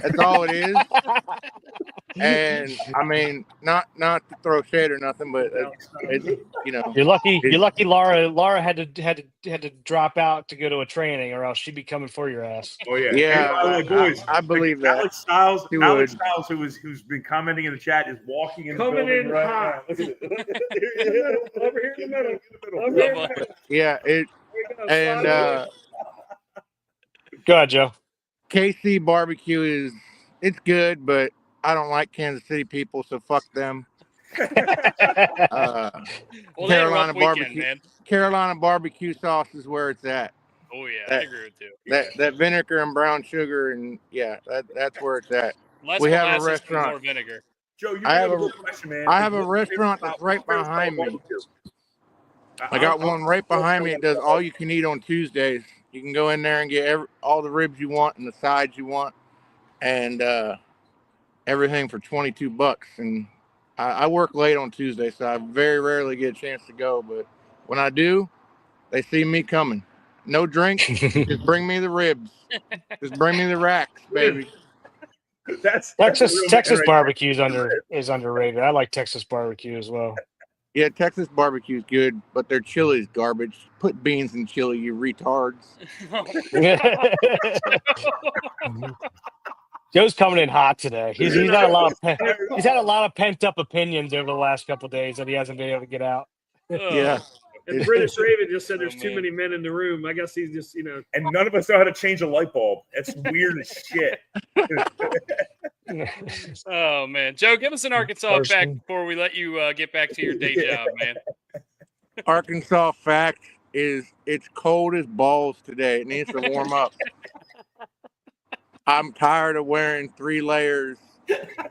That's all it is. And I mean, not to throw shade or nothing, but it's You're lucky. Laura had to drop out to go to a training, or else she'd be coming for your ass. Oh yeah, Yeah, And, by the way, boys, I believe that. Alex Styles, He Alex would. Styles, who's been commenting in the chat, is walking in the Coming building in right hot. now. Look at it. Over here in the middle. Over Over here. Come on. Yeah, and Go ahead, Joe. KC barbecue it's good, but I don't like Kansas City people, so fuck them. Well, they had a Carolina rough weekend, barbecue. man. Carolina barbecue sauce is where it's at. Oh yeah, I agree with you. That vinegar and brown sugar, and that's where it's at. Less We have a molasses, restaurant. more vinegar. Joe, you I have have a a- good question, man. I have a restaurant that's right behind me. I got one right behind me that does all you can eat on Tuesdays. You can go in there and get all the ribs you want and the sides you want, and everything for $22. And I work late on Tuesday, so I very rarely get a chance to go. But when I do, they see me coming. No drink, just bring me the ribs. Just bring me the racks, baby. That's Texas barbecue is underrated. I like Texas barbecue as well. Yeah, Texas barbecue's good, but their chili's garbage. Put beans in chili, you retards. Joe's coming in hot today. He's had a lot of pent up opinions over the last couple of days that he hasn't been able to get out. Yeah. And British Raven just said there's too man. many men in the room. I guess he's just, and none of us know how to change a light bulb. That's weird as shit. Oh man, Joe, give us an Arkansas Person. fact before we let you get back to your day job, man. Arkansas fact is it's cold as balls today. It needs to warm up. I'm tired of wearing 3 layers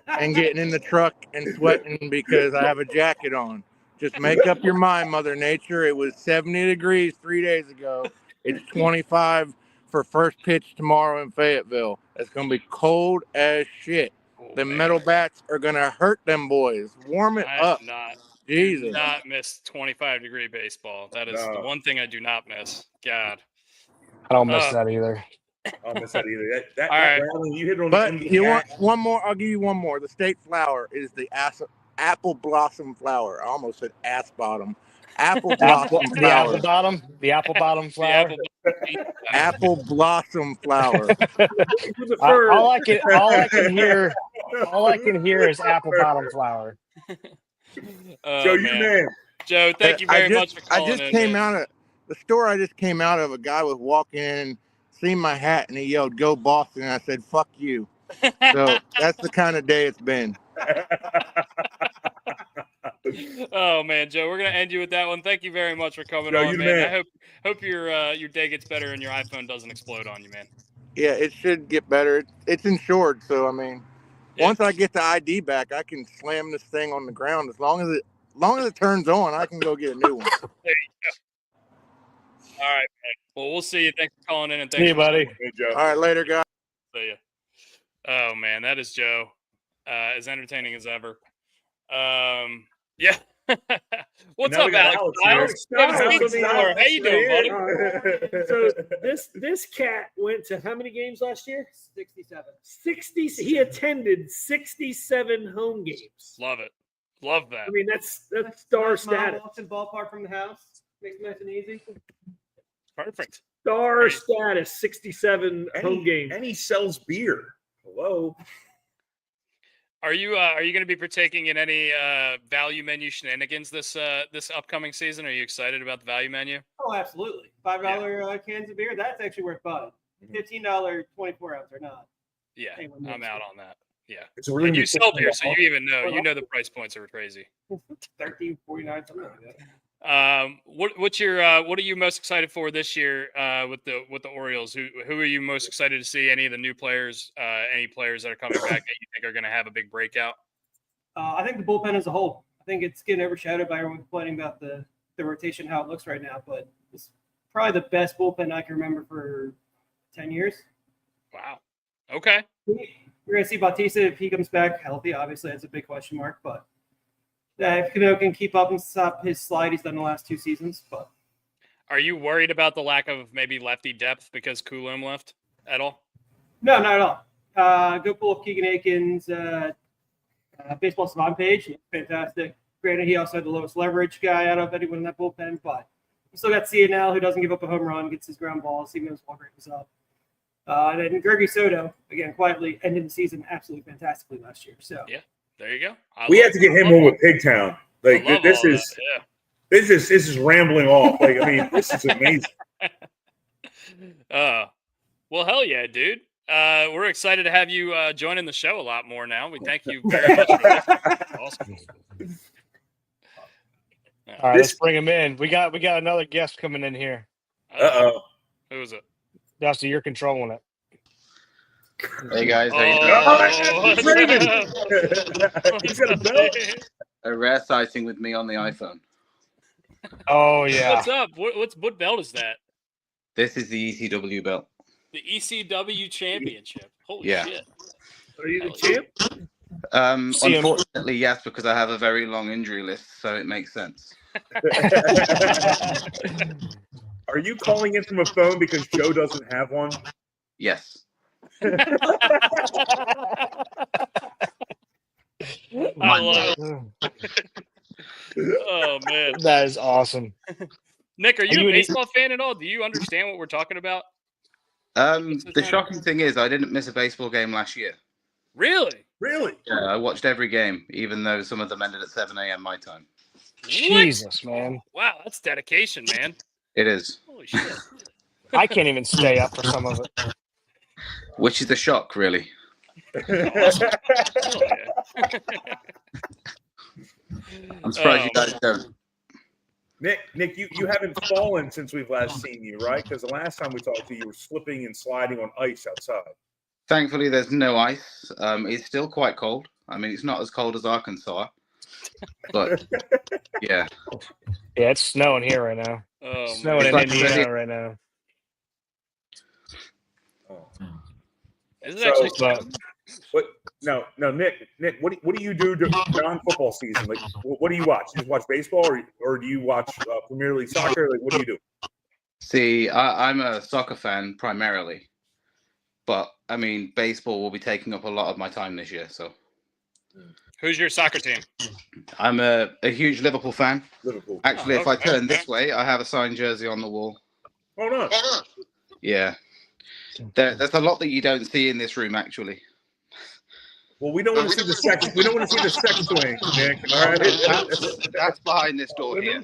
and getting in the truck and sweating because I have a jacket on. Just make up your mind, Mother Nature. It was 70 degrees 3 days ago. It's 25 for first pitch tomorrow in Fayetteville. It's going to be cold as shit. The metal bats are going to hurt them boys. Warm it up. I Jesus. not miss 25-degree baseball. That is the one thing I do not miss. God. I don't miss that either. I don't miss that either. That All right. you hit it on But the you want one more? I'll give you one more. The state flower is the apple blossom flower. I almost said ass bottom. Apple blossom The flower. apple bottom flower. The apple Apple blossom flower. With the fur. all I can hear is apple bottom flower. Oh, Joe, you man. man. Joe, thank you very much for calling I just in, came man. out of the store. I just came out of. A guy was walking in, seen my hat, and he yelled, "Go Boston!" And I said, "Fuck you." So that's the kind of day it's been. Oh man, Joe, we're gonna end you with that one. Thank you very much for coming Joe, on, you the man. man. I hope your day gets better and your iPhone doesn't explode on you, man. Yeah, it should get better. It's insured, so I mean, Yeah. once I get the ID back, I can slam this thing on the ground. As long as it turns on, I can go get a new one. There you go. All right, man. Well, we'll see you. Thanks for calling in and See thanks you, for buddy. Hey, Joe. All right, later, guys. See ya. Oh man, that is Joe. As entertaining as ever. Yeah. What's Now up, we got Alex? Alex here. Haven't seen you Alex, in a while. How you doing, buddy? So this cat went to how many games last year? 67. 60. He attended 67 home games. Love it. Love that. I mean, that's star Nice mile status. walks and ballpark from the house. Makes it nice and easy. Perfect. Star Right. status. 67 home games. And he sells beer. Hello. Are you going to be partaking in any value menu shenanigans this upcoming season? Are you excited about the value menu? Oh, absolutely. $5 cans of beer. That's actually worth buying. $15 24 ounce or not. Yeah, Hey, when I'm there's- out on that. Yeah. It's a And really you sell beer, so you even know the price points are crazy. 13, 49, something like that. What are you most excited for this year with the Orioles? Who are you most excited to see? Any of the new players? Any players that are coming back that you think are going to have a big breakout? I think the bullpen as a whole. I think it's getting overshadowed by everyone complaining about the rotation, how it looks right now. But it's probably the best bullpen I can remember for 10 years. Wow. Okay. We're going to see Bautista if he comes back healthy. Obviously, that's a big question mark. But if Cano can keep up and stop his slide he's done the last 2 seasons. But Are you worried about the lack of maybe lefty depth because Coulomb left at all? no, not at all. Go pull up Keegan Aikens' baseball savant page. He's fantastic. Granted, he also had the lowest leverage guy out of anyone in that bullpen, but you still got CNL, who doesn't give up a home run, gets his ground balls. He knows Walker was up. And then Gregory Soto, again, quietly ended the season absolutely fantastically last year. So Yeah. There you go. We have to get him on with Pigtown. Like this is rambling off. Like I mean, this is amazing. Well, hell yeah, dude. We're excited to have you joining the show a lot more now. We thank you very much for this. Awesome. All right, let's bring him in. We got another guest coming in here. Who is it? Dusty, you're controlling it. Hey guys, how you Oh, doing? He's got a belt. A rare sighting with me on the iPhone. Oh yeah. What's up? What belt is that? This is the ECW belt. The ECW Championship. Holy Yeah. shit! Are you the champ? See him. Unfortunately, yes, because I have a very long injury list, so it makes sense. Are you calling in from a phone because Joe doesn't have one? Yes. I love it. Oh man, That is awesome. Nick, are Are you you a an- baseball fan at all? Do you understand what we're talking about? The shocking thing is, I didn't miss a baseball game last year. Really? Really? Yeah, I watched every game, even though some of them ended at 7 a.m. my time. Jesus, man. Wow, that's dedication, man. It is, Holy shit. I can't even stay up for some of it. which is the shock, really. Hell yeah. I'm surprised you Oh, guys don't. Nick, you haven't fallen since we've last seen you, right? Because the last time we talked to you, you were slipping and sliding on ice outside. Thankfully, there's no ice. It's still quite cold. I mean, it's not as cold as Arkansas, but yeah. Yeah, it's snowing here right now. Oh, Snowing It's in like Indiana ready- right now. Is it So, actually But No, Nick, what do you do during football season? Like, what do you watch? You just watch baseball, or do you watch Premier League soccer? Like, what do you do? See, I'm a soccer fan primarily, but I mean, baseball will be taking up a lot of my time this year. So Who's your soccer team? I'm a huge Liverpool fan. Liverpool. Actually, if Oh, I okay. turn this way, I have a signed jersey on the wall. Hold on. Yeah. There's a lot that you don't see in this room, actually. Well, we don't want to see the second. We don't want to see the second swing, Nick. All right. That's behind this door here.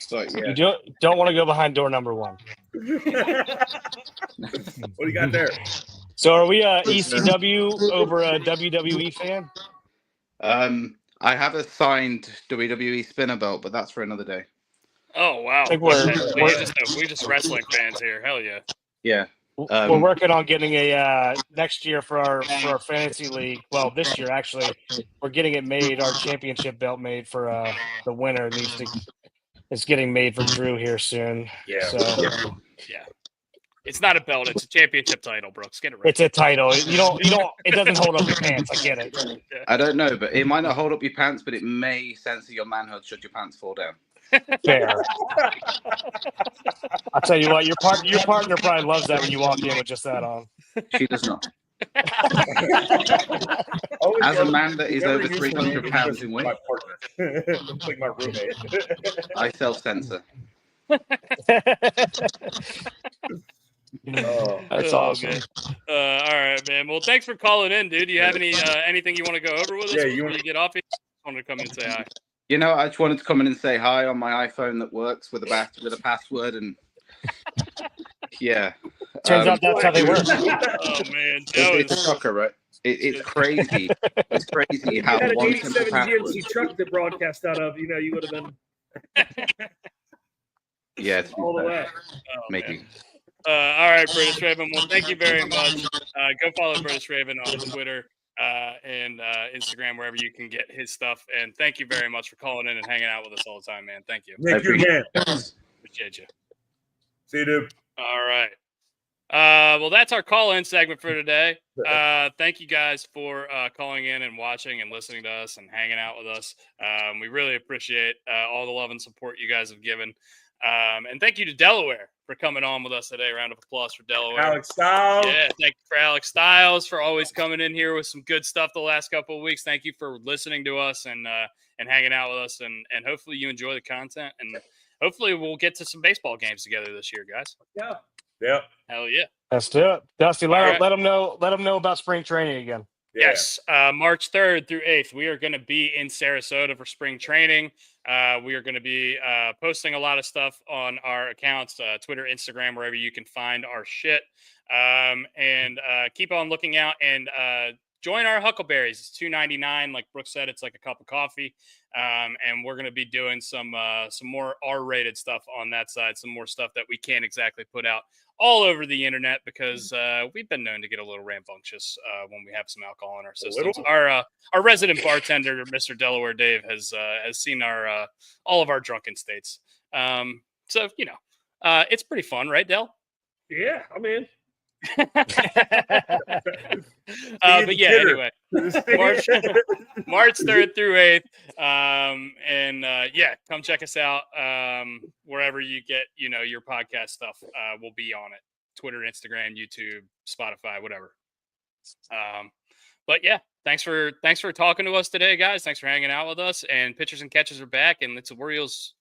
But yeah. You don't want to go behind door number 1. What do you got there? So are we ECW over a WWE fan? I have a signed WWE spinner belt, but that's for another day. Oh wow, think we're we're- just wrestling fans here. Hell yeah. Yeah. We're working on getting a next year for our fantasy league. Well, this year actually, we're getting it made. Our championship belt made for the winner needs to. It's getting made for Drew here soon. Yeah. So Yeah. It's not a belt, it's a championship title, Brooks. Get it right. it's a title. You don't. It doesn't hold up your pants. I get it. I don't know, but it might not hold up your pants, but it may censor your manhood should your pants fall down. Fair. I'll tell you what. Your partner probably loves that when you walk in with just that on. She does not. Always As a love- man that is never over use 300 me pounds as in weight, my partner. Looks like my roommate. I self-censor. Oh. That's Oh, awesome. man. All right, man. Well, thanks for calling in, dude. Do you have anything you want to go over with us Yeah, before you get off here? Just wanted to come in and say hi. You know, I just wanted to come in and say hi on my iPhone that works with a password, and yeah. Turns out that's how they work. Oh man, Joe It's a is shocker, right? It's crazy. It's crazy You how had an one 87 simple password. GMC truck to broadcast out of. You would have been Yeah, to be all the fair, way. oh, maybe. man. All right, British Raven. Well, thank you very much. Go follow British Raven on Twitter and Instagram, wherever you can get his stuff. And thank you very much for calling in and hanging out with us all the time, man. Thank you. Nick, you're the man. Appreciate you. See you, dude. All right. Well, that's our call-in segment for today. Thank you guys for calling in and watching and listening to us and hanging out with us. We really appreciate all the love and support you guys have given. And thank you to Delaware for coming on with us today. Round of applause for Delaware. Alex Styles. Yeah, thank you for Alex Styles for always coming in here with some good stuff the last couple of weeks. Thank you for listening to us and hanging out with us. And hopefully you enjoy the content. And hopefully we'll get to some baseball games together this year, guys. Yeah. Yep. Hell yeah. Let's do it, Dusty. Let All right. them know. Let them know about spring training again. Yeah. Yes, March 3rd through 8th, we are going to be in Sarasota for spring training. We are going to be posting a lot of stuff on our accounts, Twitter, Instagram, wherever you can find our shit. And keep on looking out and join our Huckleberries. It's $2.99. Like Brooks said, it's like a cup of coffee. And we're going to be doing some more R-rated stuff on that side, some more stuff that we can't exactly put out all over the internet because we've been known to get a little rambunctious when we have some alcohol in our systems. Our resident bartender, Mr. Delaware Dave, has seen our all of our drunken states. So it's pretty fun, right, Del? Yeah, I'm in. But yeah, anyway, March 3rd through 8th. Yeah, come check us out wherever you get, your podcast stuff. We'll be on it. Twitter, Instagram, YouTube, Spotify, whatever. But yeah, thanks for talking to us today, guys. Thanks for hanging out with us. And pitchers and catchers are back, and it's Orioles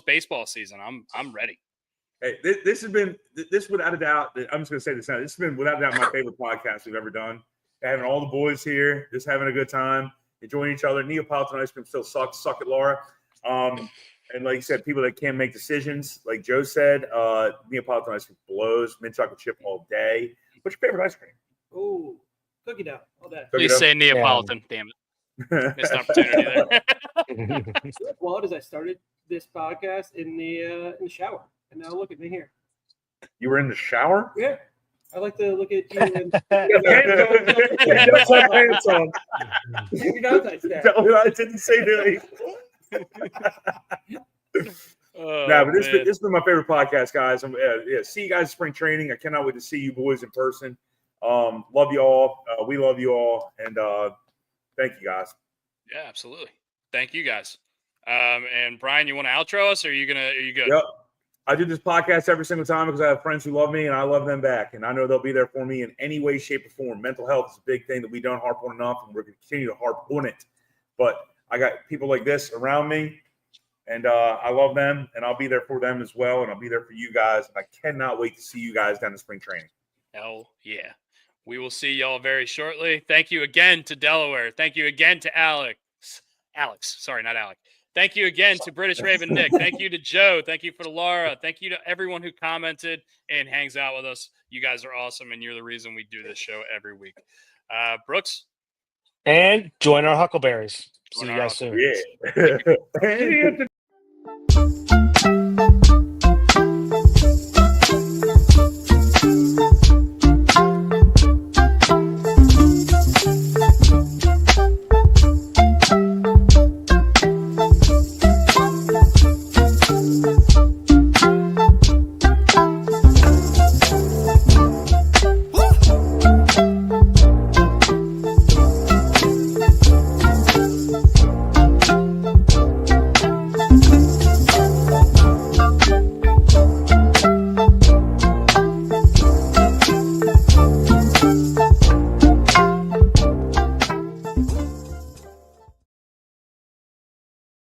baseball season. I'm ready. Hey, this without a doubt. I'm just going to say this now. This has been without a doubt my favorite podcast we've ever done. Having all the boys here, just having a good time, enjoying each other. Neapolitan ice cream still sucks. Suck it, Laura. And like you said, people that can't make decisions, like Joe said, Neapolitan ice cream blows. Mint chocolate chip all day. What's your favorite ice cream? Ooh, cookie dough all day. Cookie Please dough? say Neapolitan. Damn it. Missed opportunity there. Well, as I started this podcast in the shower, and now look at me here. You were in the shower? Yeah, I like to look at you and Just have pants on. you know that stuff. No, I didn't say that. Oh, No, but this man. has been my favorite podcast, guys. See you guys in spring training. I cannot wait to see you boys in person. Love you all. We love you all, and thank you, guys. Yeah, absolutely. Thank you guys. And Brian, you want to outro us, or are you good? Yep. I do this podcast every single time because I have friends who love me, and I love them back, and I know they'll be there for me in any way, shape, or form. Mental health is a big thing that we don't harp on enough, and we're going to continue to harp on it. But I got people like this around me. And I love them, and I'll be there for them as well, and I'll be there for you guys. And I cannot wait to see you guys down in spring training. Hell yeah. We will see y'all very shortly. Thank you again to Delaware. Thank you again to Alex. Sorry, not Alec. Thank you again to British Raven Nick. Thank you to Joe. Thank you for Laura. Thank you to everyone who commented and hangs out with us. You guys are awesome, and you're the reason we do this show every week. Brooks? And join our Huckleberries. See Join you our guys soon. Yeah. You have to